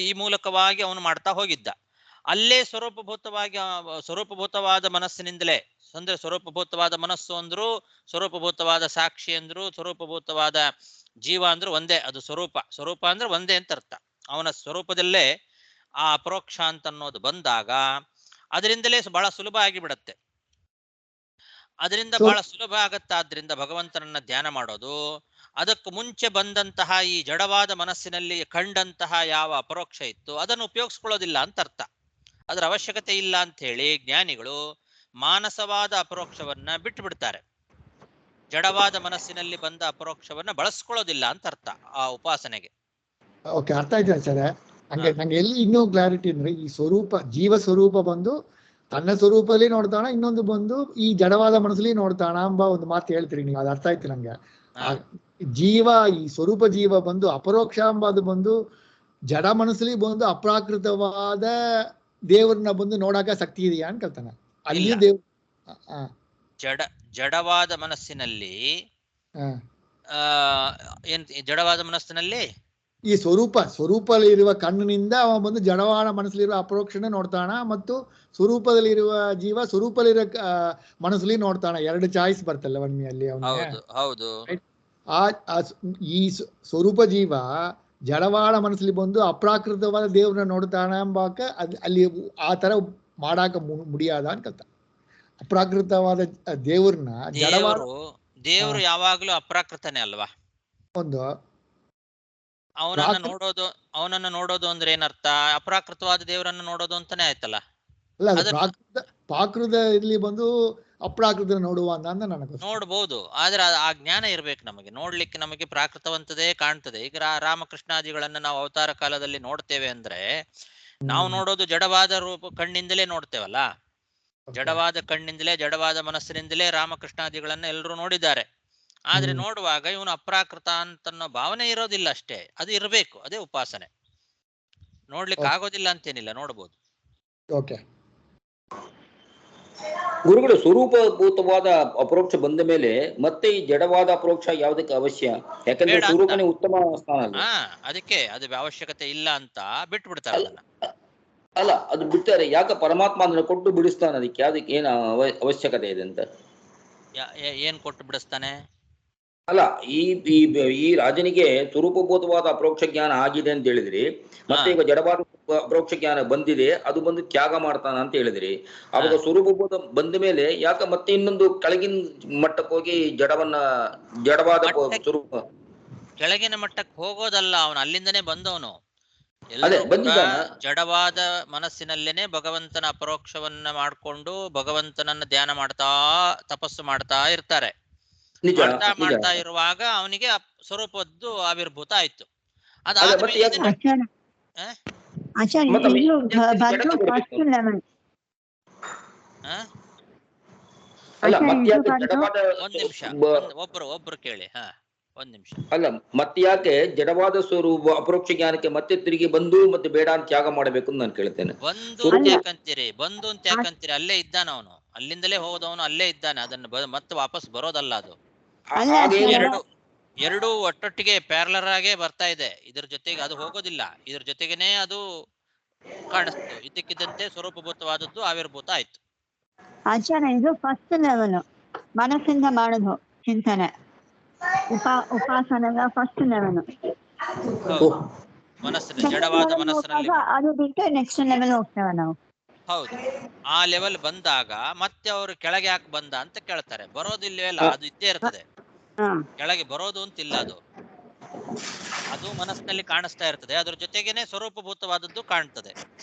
ಈ ಮೂಲಕವಾಗಿ ಅವನು ಮಾಡ್ತಾ ಹೋಗಿದ್ದ. ಅಲ್ಲೇ ಸ್ವರೂಪಭೂತವಾದ ಮನಸ್ಸಿನಿಂದಲೇ, ಅಂದ್ರೆ ಸ್ವರೂಪಭೂತವಾದ ಮನಸ್ಸು ಅಂದ್ರು, ಸ್ವರೂಪಭೂತವಾದ ಸಾಕ್ಷಿ ಅಂದ್ರು, ಸ್ವರೂಪಭೂತವಾದ ಜೀವ ಅಂದ್ರು ಒಂದೇ. ಅದು ಸ್ವರೂಪ ಅಂದ್ರೆ ಒಂದೇ ಅಂತ ಅರ್ಥ. ಅವನ ಸ್ವರೂಪದಲ್ಲೇ ಆ ಅಪರೋಕ್ಷ ಅಂತ ಅನ್ನೋದು ಬಂದಾಗ ಅದರಿಂದಲೇ ಬಹಳ ಸುಲಭ ಆಗಿಬಿಡತ್ತೆ. ಅದರಿಂದ ಬಹಳ ಸುಲಭ ಆಗತ್ತಾದ್ರಿಂದ ಭಗವಂತನನ್ನ ಧ್ಯಾನ ಮಾಡೋದು. ಅದಕ್ಕೆ ಮುಂಚೆ ಬಂದಂತಹ ಈ ಜಡವಾದ ಮನಸ್ಸಿನಲ್ಲಿ ಕಂಡಂತಹ ಯಾವ ಅಪರೋಕ್ಷ ಇತ್ತು ಅದನ್ನು ಉಪಯೋಗಿಸ್ಕೊಳ್ಳೋದಿಲ್ಲ ಅಂತ ಅರ್ಥ. ಅದರ ಅವಶ್ಯಕತೆ ಇಲ್ಲ ಅಂತ ಹೇಳಿ ಜ್ಞಾನಿಗಳು ಮಾನಸವಾದ ಅಪರೋಕ್ಷವನ್ನ ಬಿಟ್ಟು ಬಿಡ್ತಾರೆ. ಜಡವಾದ ಮನಸ್ಸಿನಲ್ಲಿ ಬಂದ ಅಪರೋಕ್ಷವನ್ನ ಬಳಸ್ಕೊಳ್ಳೋದಿಲ್ಲ ಅಂತ ಅರ್ಥ ಆ ಉಪಾಸನೆಗೆ. ಓಕೆ, ಅರ್ಥ ಆಯ್ತು ಸರ್. ನಂಗೆ ಎಲ್ಲಿ ಇನ್ನೂ ಕ್ಲಾರಿಟಿ ಅಂದ್ರೆ, ಈ ಜೀವ ಸ್ವರೂಪ ಬಂದು ತನ್ನ ಸ್ವರೂಪದಲ್ಲಿ ನೋಡ್ತಾಣ, ಇನ್ನೊಂದು ಬಂದು ಈ ಜಡವಾದ ಮನಸ್ಸಲ್ಲಿ ನೋಡ್ತಾಣ ಎಂಬ ಒಂದು ಮಾತು ಹೇಳ್ತೀರಿ ನೀವು. ಅದು ಅರ್ಥ ಆಯ್ತು ನಂಗೆ. ಈ ಸ್ವರೂಪ ಜೀವ ಬಂದು ಅಪರೋಕ್ಷ ಎಂಬ ಅದು ಬಂದು ಜಡ ಮನಸ್ಸಲ್ಲಿ ಬಂದು ಅಪ್ರಾಕೃತವಾದ ದೇವ್ರನ್ನ ಬಂದು ನೋಡಾಕ ಶಕ್ತಿ ಇದೆಯಾ ಅಂತ ಕೇಳ್ತಾನೆ. ಅಲ್ಲಿ ಇಲ್ಲ. ದೇವ್ ಜಡವಾದ ಮನಸ್ಸಿನಲ್ಲಿ ಜಡವಾದ ಮನಸ್ಸಿನಲ್ಲಿ ಈ ಸ್ವರೂಪದಲ್ಲಿರುವ ಕಣ್ಣಿನಿಂದ ಅವ ಬಂದು ಜಡವಾದ ಮನಸ್ಸಲ್ಲಿರುವ ಅಪರೋಕ್ಷನ ನೋಡ್ತಾನ, ಮತ್ತು ಸ್ವರೂಪದಲ್ಲಿರುವ ಜೀವ ಸ್ವರೂಪದಲ್ಲಿರೋ ಮನಸ್ಸಲ್ಲಿ ನೋಡ್ತಾನ. ಎರಡು ಚಾಯ್ಸ್ ಬರ್ತಲ್ಲ ಅಲ್ಲಿ ಅವನಿಗೆ. ಹೌದು. ಈ ಸ್ವರೂಪ ಜೀವ ಜಡವಾದ ಮನಸ್ಸಲ್ಲಿ ಬಂದು ಅಪ್ರಾಕೃತವಾದ ದೇವ್ರನ್ನ ನೋಡ್ತಾನ ಎಂಬಾಕ ಅಲ್ಲಿ ಆ ತರ ಮಾಡಾಕ ಮುಡಿಯಾದ ಅಂತ. ಅಪ್ರಾಕೃತವಾದ ದೇವ್ರನ್ನ ದೇವರು ಯಾವಾಗ್ಲೂ ಅಪ್ರಾಕೃತನೇ ಅಲ್ವಾ? ಒಂದು ಅವನನ್ನ ನೋಡೋದು ಅಂದ್ರೆ ಏನರ್ಥ? ಅಪ್ರಾಕೃತವಾದ ದೇವರನ್ನ ನೋಡೋದು ಅಂತಾನೆ ಆಯ್ತಲ್ಲ. ಅಲ್ಲ, ಪ್ರಾಕೃತ ಇಲ್ಲಿ ಬಂದು ಅಪ್ರಾಕೃತ ನೋಡುವ ಅಂತ ನನಗೆ ನೋಡ್ಬೋದು. ಆದ್ರೆ ಆ ಜ್ಞಾನ ಇರ್ಬೇಕು ನಮಗೆ. ನೋಡ್ಲಿಕ್ಕೆ ನಮಗೆ ಪ್ರಾಕೃತವಂತದೇ ಕಾಣ್ತದೆ. ಈಗ ರಾಮಕೃಷ್ಣಾದಿಗಳನ್ನ ನಾವು ಅವತಾರ ಕಾಲದಲ್ಲಿ ನೋಡ್ತೇವೆ ಅಂದ್ರೆ ನಾವು ನೋಡೋದು ಜಡವಾದ ಕಣ್ಣಿಂದಲೇ ನೋಡ್ತೇವಲ್ಲ. ಜಡವಾದ ಕಣ್ಣಿಂದಲೇ, ಜಡವಾದ ಮನಸ್ಸಿನಿಂದಲೇ ರಾಮಕೃಷ್ಣಾದಿಗಳನ್ನ ಎಲ್ಲರೂ ನೋಡಿದ್ದಾರೆ. ಆದ್ರೆ ನೋಡುವಾಗ ಇವನು ಅಪ್ರಾಕೃತ ಅಂತನ್ನೋ ಭಾವನೆ ಇರೋದಿಲ್ಲ ಅಷ್ಟೇ, ಅದು ಇರಬೇಕು. ಅದೇ ಉಪಾಸನೆ. ನೋಡ್ಲಿಕ್ಕೆ ಆಗೋದಿಲ್ಲ ಅಂತೇನಿಲ್ಲ, ನೋಡ್ಬೋದು. ಗುರುಗಳು, ಸ್ವರೂಪಭೂತವಾದ ಅಪರೋಕ್ಷ ಬಂದ ಮೇಲೆ ಮತ್ತೆ ಈ ಜಡವಾದ ಅಪರೋಕ್ಷ ಯಾವುದಕ್ಕೆ ಅವಶ್ಯ? ಯಾಕಂದ್ರೆ ಸ್ವರೂಪನೇ ಉತ್ತಮ ಸ್ಥಾನ. ಅದಕ್ಕೆ ಅದು ಅವಶ್ಯಕತೆ ಇಲ್ಲ ಅಂತ ಬಿಟ್ಟು ಬಿಡ್ತಾರೆ ಅದನ್ನ. ಅಲ್ಲ, ಅದು ಬಿಡ್ತಾರೆ. ಯಾಕೆ ಪರಮಾತ್ಮ ಅದನ್ನ ಕೊಟ್ಟು ಬಿಡಿಸ್ತಾನೆ? ಅದಕ್ಕೆ ಯಾವ್ದಕ್ಕೆ ಏನು ಅವಶ್ಯಕತೆ ಇದೆ ಅಂತ? ಏನ್ ಕೊಟ್ಟು ಬಿಡಿಸ್ತಾನೆ? ಅಲ್ಲ, ಈ ರಾಜನಿಗೆ ಸ್ವರೂಪಭೂತವಾದ ಅಪರೋಕ್ಷ ಜ್ಞಾನ ಆಗಿದೆ ಅಂತ ಹೇಳಿದ್ರಿ, ಮತ್ತೆ ಈಗ ಜಡವಾದ ಅಪರೋಕ್ಷ ಜ್ಞಾನ ಬಂದಿದೆ, ಅದು ಬಂದು ತ್ಯಾಗ ಮಾಡ್ತಾನ ಅಂತ ಹೇಳಿದ್ರಿ. ಅವಾಗ ಸ್ವರೂಪಭೂತ ಬಂದ ಮೇಲೆ ಯಾಕೆ ಮತ್ತೆ ಇನ್ನೊಂದು ಕೆಳಗಿನ ಮಟ್ಟಕ್ಕೆ ಹೋಗಿ ಜಡವಾದ ಸ್ವರೂಪ? ಕೆಳಗಿನ ಮಟ್ಟಕ್ಕೆ ಹೋಗೋದಲ್ಲ, ಅವನು ಅಲ್ಲಿಂದನೇ ಬಂದವನು. ಜಡವಾದ ಮನಸ್ಸಿನಲ್ಲೇನೆ ಭಗವಂತನ ಅಪರೋಕ್ಷವನ್ನ ಮಾಡಿಕೊಂಡು ಭಗವಂತನನ್ನ ಧ್ಯಾನ ಮಾಡ್ತಾ ತಪಸ್ಸು ಮಾಡ್ತಾ ಇರ್ತಾರೆ. ಮಾಡ್ತಾ ಇರುವಾಗ ಅವನಿಗೆ ಸ್ವರೂಪದ್ದು ಆವಿರ್ಭೂತ ಆಯ್ತು. ಒಂದ್ ನಿಮಿಷ, ಒಬ್ರು ಕೇಳಿ. ಒಂದ್ ನಿಮಿಷ. ಅಲ್ಲ, ಮತ್ತೆ ಯಾಕೆ ಜಡವಾದ ಸ್ವರೂಪ ಅಪರೋಕ್ಷ ಜ್ಞಾನಕ್ಕೆ ಮತ್ತೆ ತಿರುಗಿ ಬಂದು ಮತ್ತೆ ಬೇಡ ಅಂತ ತ್ಯಾಗ ಮಾಡಬೇಕು ಅಂತ ನಾನು ಕೇಳ್ತೇನೆ. ಬಂದು ಅಂತ ಯಾಕಂತೀರಿ? ಅಲ್ಲೇ ಇದ್ದಾನ ಅವನು, ಅಲ್ಲಿಂದಲೇ ಹೋದವನು ಅಲ್ಲೇ ಇದ್ದಾನೆ. ಅದನ್ನ ಮತ್ತೆ ವಾಪಸ್ ಬರೋದಲ್ಲ ಅದು. ಎರಡು ಒಟ್ಟೊಟ್ಟಿಗೆ ಪ್ಯಾರಲರ್ ಆಗೇ ಬರ್ತಾ ಇದೆ. ಇದ್ರ ಜೊತೆಗೆ ಅದು ಹೋಗೋದಿಲ್ಲ, ಇದ್ರ ಜೊತೆಗೇನೆ ಅದು ಕಾಣಿಸ್ತು. ಇದಕ್ಕಿದ್ದಂತೆ ಸ್ವರೂಪಭೂತವಾದದ್ದು ಆವಿರ್ಭೂತ ಆಯ್ತು. ಆಚಾರ್ಯ, ಇದು ಫಸ್ಟ್ ಲೆವೆಲ್ ಮನಸ್ಸಿಂದ ಮಾಡೋದು ಚಿಂತನೆ, ಉಪಾಸನೆಯ ಫಸ್ಟ್ ಲೆವೆಲ್. ಮನಸ್ಸಿನ ಜಡವಾದ ಮನಸ್ಸಿನಲ್ಲಿ ಅದು ಬಿಟ್ಟು ನೆಕ್ಸ್ಟ್ ಲೆವೆಲ್ ಹೋಗ್ತೇವೆ ನಾವು. ಹೌದು, ಆ ಲೆವೆಲ್ ಬಂದಾಗ ಮತ್ತೆ ಅವರು ಕೆಳಗೆ ಯಾಕೆ ಬಂದ ಅಂತ ಕೇಳ್ತಾರೆ. ಬರೋದಿಲ್ಲವೇ ಇಲ್ಲ, ಅದು ಇದ್ದೇ ಇರ್ತದೆ. ಕೆಳಗೆ ಬರೋದು ಅಂತಿಲ್ಲ, ಅದು ಮನಸ್ಸಿನಲ್ಲಿ ಕಾಣಿಸ್ತಾ ಇರ್ತದೆ. ಅದ್ರ ಜೊತೆಗೇನೆ ಸ್ವರೂಪಭೂತವಾದದ್ದು ಕಾಣ್ತದೆ.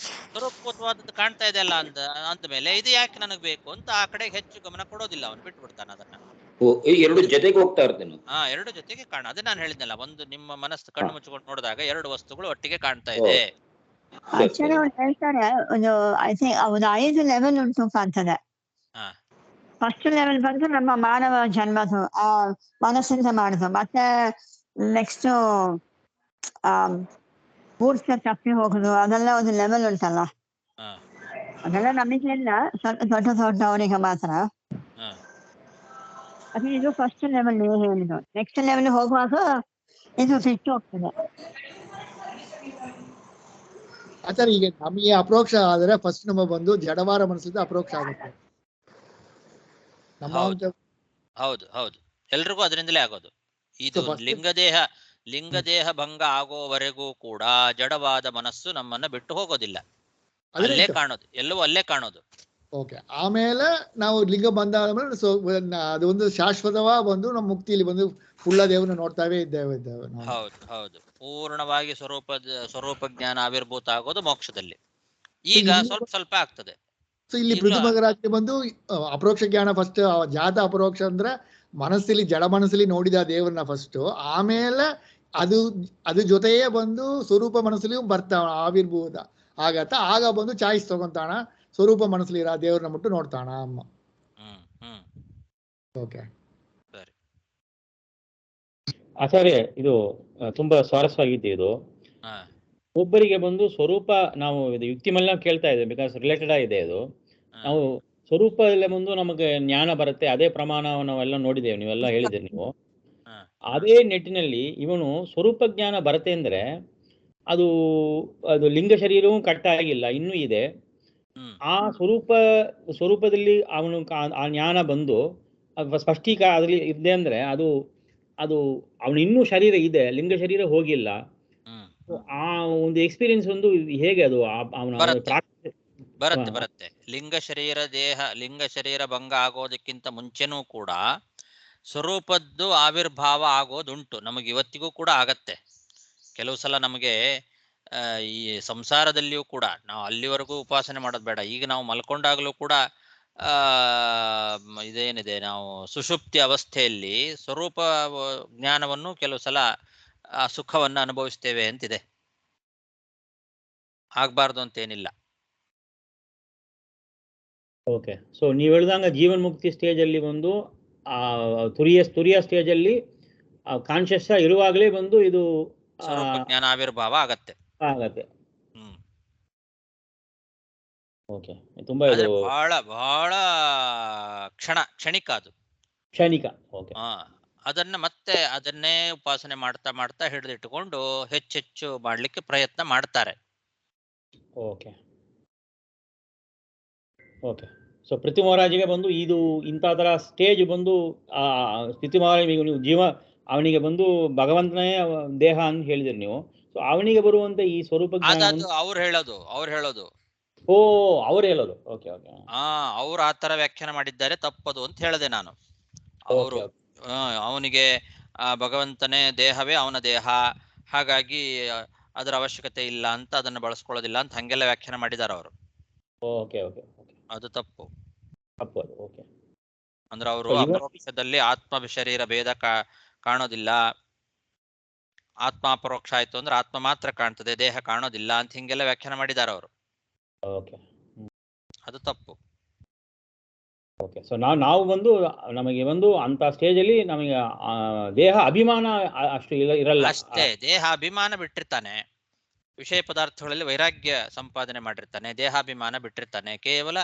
ಸ್ವರೂಪಭೂತವಾದದ್ದು ಕಾಣ್ತಾ ಇದೆ ಅಲ್ಲ ಅಂದ ಮೇಲೆ ಇದು ಯಾಕೆ ನನಗ್ ಬೇಕು ಅಂತ ಆ ಕಡೆ ಹೆಚ್ಚು ಗಮನ ಕೊಡೋದಿಲ್ಲ, ಅವನು ಬಿಟ್ಟು ಬಿಡ್ತಾನೆ ಅದನ್ನ. ಎರಡು ಜೊತೆಗೆ ಹೋಗ್ತಾ ಇರ್ತೇನೆ. ಎರಡು ಜೊತೆಗೆ ಅದೇ ನಾನು ಹೇಳಿದ್ನಲ್ಲ, ಒಂದು ನಿಮ್ಮ ಮನಸ್ಸು ಕಣ್ಣು ಮುಚ್ಚಿಕೊಂಡು ನೋಡಿದಾಗ ಎರಡು ವಸ್ತುಗಳು ಒಟ್ಟಿಗೆ ಕಾಣ್ತಾ ಇದೆ. ಆಚಾರ್ಯ ಹೇಳ್ತಾರೆ, ಒಂದು 5 ಲೆವೆಲ್ ಉಂಟು ಕಾಣ್ತದೆ. ಫಸ್ಟ್ ಲೆವೆಲ್ ಬಂದು ನಮ್ಮ ಮಾನವ ಜನ್ಮದು ಆ ಮನಸ್ಸಿಂದ ಮಾಡುದು. ಮತ್ತೆ ನೆಕ್ಸ್ಟ್ ಪೂರ್ತಿ ತಪ್ಪಿ ಹೋಗುದು, ಅದೆಲ್ಲ ಒಂದು ಲೆವೆಲ್ ಉಂಟಲ್ಲ. ಅದೆಲ್ಲ ನಮಗೆಲ್ಲ ದೊಡ್ಡವರಿಗೆ ಮಾತ್ರ. ಅದೇ ಇದು ಫಸ್ಟ್ ಲೆವೆಲ್ ನೀವು ಹೇಳಿದ್ದು. ನೆಕ್ಸ್ಟ್ ಲೆವೆಲ್ ಹೋಗುವಾಗ ಇದು ಬಿಟ್ಟು ಹೋಗ್ತದೆ. ಆಚಾರ್ಯ, ಈಗ ನಮಗೆ ಅಪರೋಕ್ಷ ಆದ್ರೆ ಫಸ್ಟ್ ನಮ್ಮ ಬಂದು ಜಡವಾರ ಮನಸ್ಸಿಂದ ಅಪರೋಕ್ಷ ಆಗುತ್ತೆ. ಹೌದು, ಎಲ್ರಿಗೂ ಅದರಿಂದಲೇ ಆಗೋದು. ಇದು ಲಿಂಗದೇಹ ಭಂಗ ಆಗೋವರೆಗೂ ಕೂಡ ಜಡವಾದ ಮನಸ್ಸು ನಮ್ಮನ್ನ ಬಿಟ್ಟು ಹೋಗೋದಿಲ್ಲ, ಅಲ್ಲೇ ಕಾಣೋದು, ಎಲ್ಲವೂ ಅಲ್ಲೇ ಕಾಣೋದು. ಓಕೆ, ಆಮೇಲೆ ನಾವು ಲಿಂಗ ಬಂದ ಅದು ಒಂದು ಶಾಶ್ವತವಾ ಬಂದು ನಮ್ಮ ಮುಕ್ತಿಯಲ್ಲಿ ಬಂದು ಫುಲ್ಲ ದೇವನ ನೋಡ್ತಾವೆ ಇದ್ದೇವೆ. ಹೌದು, ಪೂರ್ಣವಾಗಿ ಸ್ವರೂಪ ಜ್ಞಾನ ಆವಿರ್ಭೂತ ಆಗೋದು ಮೋಕ್ಷದಲ್ಲಿ. ಈಗ ಸ್ವಲ್ಪ ಆಗ್ತದೆ. ಸೊ ಇಲ್ಲಿ ಪೃಥ್ವಿರಾಜಕ್ಕೆ ಬಂದು ಅಪರೋಕ್ಷ ಜ್ಞಾನ ಫಸ್ಟ್, ಜಾತ ಅಪರೋಕ್ಷ ಅಂದ್ರೆ ಮನಸ್ಸಲ್ಲಿ ಜಡ ಮನಸ್ಸಲ್ಲಿ ನೋಡಿದ ದೇವರನ್ನ ಫಸ್ಟ್, ಆಮೇಲೆ ಅದು ಜೊತೆಯೇ ಬಂದು ಸ್ವರೂಪ ಮನಸ್ಸಲ್ಲಿ ಬರ್ತಾವ ಆವಿರ್ಭೂತ ಆಗತ್ತ. ಆಗ ಬಂದು ಚಾಯ್ಸ್ ತಗೊಂತಾಣ, ಸ್ವರೂಪ ಮನಸ್ಸಲ್ಲಿ ಇರೋ ದೇವ್ರನ್ನ ಮುಟ್ಟು ನೋಡ್ತಾಣ ಅಮ್ಮ. ಓಕೆ ಆಚಾರ್ಯ, ಇದು ತುಂಬಾ ಸ್ವಾರಸ್ಯವಾಗಿತ್ತು ಇದು. ಒಬ್ಬರಿಗೆ ಬಂದು ಸ್ವರೂಪ, ನಾವು ಇದು ಯುಕ್ತಿಮಲ್ಲ ಕೇಳ್ತಾ ಇದ್ದೇವೆ, ಬಿಕಾಸ್ ರಿಲೇಟೆಡ್ ಆಗಿದೆ ಇದು. ನಾವು ಸ್ವರೂಪದಲ್ಲೇ ಬಂದು ನಮಗೆ ಜ್ಞಾನ ಬರುತ್ತೆ, ಅದೇ ಪ್ರಮಾಣ ನಾವೆಲ್ಲ ನೋಡಿದ್ದೇವೆ, ನೀವೆಲ್ಲ ಹೇಳಿದ್ದೀರಿ ನೀವು. ಅದೇ ನಿಟ್ಟಿನಲ್ಲಿ ಇವನು ಸ್ವರೂಪ ಜ್ಞಾನ ಬರುತ್ತೆ ಅಂದ್ರೆ ಅದು ಅದು ಲಿಂಗ ಶರೀರವೂ ಕಟ್ಟಾಗಿಲ್ಲ, ಇನ್ನೂ ಇದೆ. ಆ ಸ್ವರೂಪದಲ್ಲಿ ಅವನು ಆ ಜ್ಞಾನ ಬಂದು ಅದ್ರಲ್ಲಿ ಇದೆ ಅಂದ್ರೆ ಅದು ಅದು ಅವನು ಇನ್ನೂ ಶರೀರ ಇದೆ, ಲಿಂಗ ಶರೀರ ಹೋಗಿಲ್ಲ. ಆ ಒಂದು ಎಕ್ಸ್ಪೀರಿಯನ್ಸ್ ಒಂದು ಹೇಗೆ ಅದು ಅವನ ಬರುತ್ತೆ. ಲಿಂಗ ಶರೀರ ಭಂಗ ಆಗೋದಕ್ಕಿಂತ ಮುಂಚೆನೂ ಕೂಡ ಸ್ವರೂಪದ್ದು ಆವಿರ್ಭಾವ ಆಗೋದುಂಟು, ನಮಗೆ ಇವತ್ತಿಗೂ ಕೂಡ ಆಗತ್ತೆ. ಕೆಲವು ಸಲ ನಮಗೆ ಈ ಸಂಸಾರದಲ್ಲಿಯೂ ಕೂಡ ನಾವು ಅಲ್ಲಿವರೆಗೂ ಉಪಾಸನೆ ಮಾಡೋದು ಬೇಡ, ಈಗ ನಾವು ಮಲ್ಕೊಂಡಾಗಲೂ ಕೂಡ ಇದೇನಿದೆ, ನಾವು ಸುಷುಪ್ತಿ ಅವಸ್ಥೆಯಲ್ಲಿ ಸ್ವರೂಪ ಜ್ಞಾನವನ್ನು ಕೆಲವು ಸಲ ಸುಖವನ್ನು ಅನುಭವಿಸ್ತೇವೆ ಅಂತಿದೆ. ಆಗ್ಬಾರ್ದು ಅಂತೇನಿಲ್ಲ. ಓಕೆ, ಸೊ ನೀವು ಹೇಳಿದಂಗ ಜೀವನ್ ಮುಕ್ತಿ ಸ್ಟೇಜ್ ಅಲ್ಲಿ ಬಂದು ತುರಿಯ ಸ್ಟೇಜ್ ಅಲ್ಲಿ ಕಾನ್ಶಿಯಸ್ ಇರುವಾಗಲೇ ಬಂದು ಇದು ಸ್ವರೂಪ ಜ್ಞಾನ ಆವಿರ್ಭಾವ ಆಗತ್ತೆ. ಓಕೆ, ತುಂಬಾ ಇದು ಬಹಳ ಬಹಳ ಕ್ಷಣಿಕ ಅದು, ಕ್ಷಣಿಕ. ಓಕೆ, ಅದನ್ನೇ ಉಪಾಸನೆ ಮಾಡ್ತಾ ಮಾಡ್ತಾ ಹಿಡಿದಿಟ್ಟುಕೊಂಡು ಹೆಚ್ಚೆಚ್ಚು ಮಾಡ್ಲಿಕ್ಕೆ ಪ್ರಯತ್ನ ಮಾಡ್ತಾರೆ. ಓಕೆ ಓಕೆ ಸೊ ಪೃಥ್ವಿ ಮಹಾರಾಜಿಗೆ ಬಂದು ಇದು ಇಂಥ ತರ ಸ್ಟೇಜ್ ಬಂದು ಪೃಥ್ವಿ ಮಹಾರಾಜ್ ನೀವು ಜೀವ ಅವನಿಗೆ ಬಂದು ಭಗವಂತನೇ ದೇಹ ಅಂತ ಹೇಳಿದಿರಿ ನೀವು. ಸೊ ಅವನಿಗೆ ಬರುವಂತ ಈ ಸ್ವರೂಪ ಅವ್ರು ಹೇಳೋದು ಓ ಅವ್ರು ಹೇಳೋದು. ಓಕೆ ಓಕೆ, ಅವ್ರು ಆ ತರ ವ್ಯಾಖ್ಯಾನ ಮಾಡಿದ್ದಾರೆ, ತಪ್ಪದು ಅಂತ ಹೇಳಿದೆ ನಾನು. ಅವರು ಅವನಿಗೆ ಭಗವಂತನೇ ದೇಹವೇ ಅವನ ದೇಹ, ಹಾಗಾಗಿ ಅದರ ಅವಶ್ಯಕತೆ ಇಲ್ಲ ಅಂತ, ಅದನ್ನು ಬಳಸ್ಕೊಳ್ಳೋದಿಲ್ಲ ಅಂತ ಹಂಗೆಲ್ಲ ವ್ಯಾಖ್ಯಾನ ಮಾಡಿದ್ದಾರೆ ಅವರು. ಓಕೆ ಓಕೆ, ಅದು ತಪ್ಪು. ಓಕೆ, ಅಂದ್ರೆ ಅವರು ಅಪರೋಕ್ಷದಲ್ಲಿ ಆತ್ಮ ಶರೀರ ಭೇದ ಕಾಣೋದಿಲ್ಲ, ಆತ್ಮ ಅಪರೋಕ್ಷ ಆಯ್ತು ಅಂದ್ರೆ ಆತ್ಮ ಮಾತ್ರ ಕಾಣ್ತದೆ, ದೇಹ ಕಾಣೋದಿಲ್ಲ ಅಂತ ಹಿಂಗೆಲ್ಲ ವ್ಯಾಖ್ಯಾನ ಮಾಡಿದ್ದಾರೆ ಅವರು. ಓಕೆ, ಅದು ತಪ್ಪು. ಓಕೆ, ಸೊ ನಾವು ಬಂದು ನಮಗೆ ಒಂದು ಅಂತ ಸ್ಟೇಜ್ ಅಲ್ಲಿ ನಮಗೆ ದೇಹ ಅಭಿಮಾನ ಅಷ್ಟು ಇರಲ್ಲ ಅಷ್ಟೇ. ದೇಹ ಅಭಿಮಾನ ಬಿಟ್ಟಿರ್ತಾನೆ, ವಿಷಯ ಪದಾರ್ಥಗಳಲ್ಲಿ ವೈರಾಗ್ಯ ಸಂಪಾದನೆ ಮಾಡಿರ್ತಾನೆ, ದೇಹಾಭಿಮಾನ ಬಿಟ್ಟಿರ್ತಾನೆ, ಕೇವಲ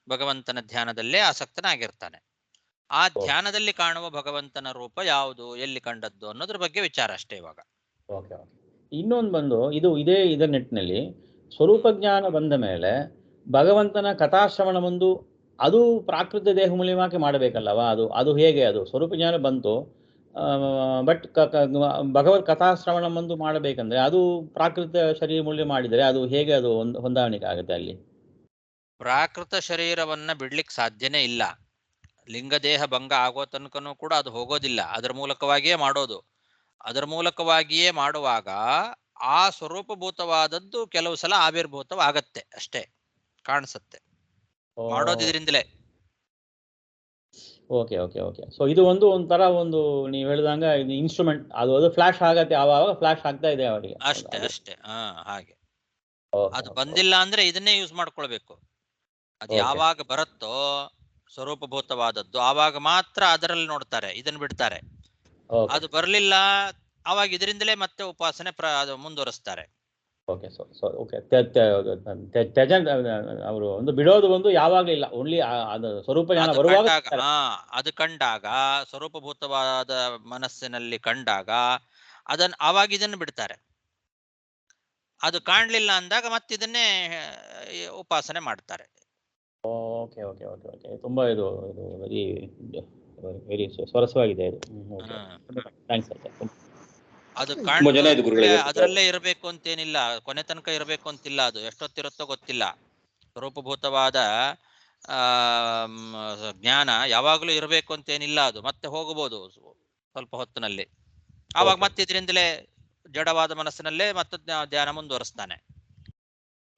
ಭಗವಂತನ ಧ್ಯಾನದಲ್ಲೇ ಆಸಕ್ತನಾಗಿರ್ತಾನೆ. ಆ ಧ್ಯಾನದಲ್ಲಿ ಕಾಣುವ ಭಗವಂತನ ರೂಪ ಯಾವುದು, ಎಲ್ಲಿ ಕಂಡದ್ದು ಅನ್ನೋದ್ರ ಬಗ್ಗೆ ವಿಚಾರ ಅಷ್ಟೇ ಇವಾಗ. ಓಕೆ ಓಕೆ, ಇನ್ನೊಂದು ಬಂದು ಇದರ ನಿಟ್ಟಿನಲ್ಲಿ ಸ್ವರೂಪ ಜ್ಞಾನ ಬಂದ ಮೇಲೆ ಭಗವಂತನ ಕಥಾಶ್ರವಣ ಬಂದು ಅದು ಪ್ರಾಕೃತ ದೇಹ ಮೂಲಕವಾಗಿ ಮಾಡಬೇಕಲ್ಲವಾ? ಅದು ಹೇಗೆ? ಅದು ಸ್ವರೂಪ ಜ್ಞಾನ ಬಂತು, ಬಟ್ ಭಗವತ್ ಕಥಾಶ್ರವಣ ಬಂದು ಮಾಡಬೇಕಂದ್ರೆ ಅದು ಪ್ರಾಕೃತ ಶರೀರ ಮೂಲ್ಯ ಮಾಡಿದರೆ ಅದು ಹೇಗೆ ಅದು ಹೊಂದಾಣಿಕೆ ಆಗುತ್ತೆ ಅಲ್ಲಿ? ಪ್ರಾಕೃತ ಶರೀರವನ್ನ ಬಿಡ್ಲಿಕ್ಕೆ ಸಾಧ್ಯನೇ ಇಲ್ಲ. ಲಿಂಗದೇಹ ಭಂಗ ಆಗೋ ತನಕನೂ ಕೂಡ ಅದು ಹೋಗೋದಿಲ್ಲ, ಅದರ ಮೂಲಕವಾಗಿಯೇ ಮಾಡೋದು. ಅದರ ಮೂಲಕವಾಗಿಯೇ ಮಾಡುವಾಗ ಆ ಸ್ವರೂಪಭೂತವಾದದ್ದು ಕೆಲವು ಸಲ ಆವಿರ್ಭೂತವಾಗತ್ತೆ, ಅಷ್ಟೇ ಕಾಣಿಸುತ್ತೆ, ಮಾಡೋದಿದ್ರಿಂದಲೇ. ಓಕೆ ಓಕೆ ಓಕೆ, ಸೊ ಇದು ಒಂಥರ ನೀವು ಹೇಳಿದಂಗ ಇನ್ಸ್ಟ್ರೂಮೆಂಟ್, ಅದು ಫ್ಲಾಶ್ ಆಗತ್ತೆ, ಆವಾಗ ಫ್ಲಾಶ್ ಆಗ್ತಾ ಇದೆ ಅವರಿಗೆ, ಅಷ್ಟೇ ಅಷ್ಟೇ. ಹಾಗೆ ಅದು ಬಂದಿಲ್ಲ ಅಂದ್ರೆ ಇದನ್ನೇ ಯೂಸ್ ಮಾಡ್ಕೊಳ್ಬೇಕು. ಅದು ಯಾವಾಗ ಬರುತ್ತೋ ಸ್ವರೂಪಭೂತವಾದದ್ದು ಆವಾಗ ಮಾತ್ರ ಅದರಲ್ಲಿ ನೋಡ್ತಾರೆ, ಇದನ್ನು ಬಿಡ್ತಾರೆ. ಅದು ಬರಲಿಲ್ಲ ಆವಾಗ ಇದರಿಂದಲೇ ಮತ್ತೆ ಉಪಾಸನೆ ಮುಂದುವರಿಸ್ತಾರೆ. ಓಕೆ, ಓಕೆ, ಅವರು ಬಿಡೋದು ಯಾವಾಗಲಿಲ್ಲ, ಓನ್ಲಿ ಅದು ಸ್ವರೂಪ ಜ್ಞಾನ ಬರುವಾಗ ಅದು ಕಂಡಾಗ, ಸ್ವರೂಪಭೂತವಾದ ಮನಸ್ಸಿನಲ್ಲಿ ಕಂಡಾಗ ಆವಾಗ ಇದನ್ನು ಬಿಡ್ತಾರೆ. ಅದು ಕಾಣಲಿಲ್ಲ ಅಂದಾಗ ಮತ್ತೆ ಇದನ್ನೇ ಉಪಾಸನೆ ಮಾಡ್ತಾರೆ. ಓಕೆ ಓಕೆ ಓಕೆ ಓಕೆ, ತುಂಬಾ ಇದು ವೆರಿ ಸರಸವಾಗಿದೆ ಇದು. ಥ್ಯಾಂಕ್ಸ್. ಅದು ಅದರಲ್ಲೇ ಇರಬೇಕು ಅಂತೇನಿಲ್ಲ, ಕೊನೆ ತನಕ ಇರಬೇಕು ಅಂತಿಲ್ಲ, ಅದು ಎಷ್ಟೊತ್ತಿರುತ್ತೋ ಗೊತ್ತಿಲ್ಲ. ಸ್ವರೂಪಭೂತವಾದ ಜ್ಞಾನ ಯಾವಾಗಲೂ ಇರಬೇಕು ಅಂತೇನಿಲ್ಲ, ಅದು ಮತ್ತೆ ಹೋಗಬಹುದು ಸ್ವಲ್ಪ ಹೊತ್ತಿನಲ್ಲಿ. ಆವಾಗ ಮತ್ತೆ ಇದರಿಂದಲೇ ಜಡವಾದ ಮನಸ್ಸಿನಲ್ಲೇ ಮತ್ತೆ ಧ್ಯಾನ ಮುಂದುವರಿಸ್ತಾನೆ.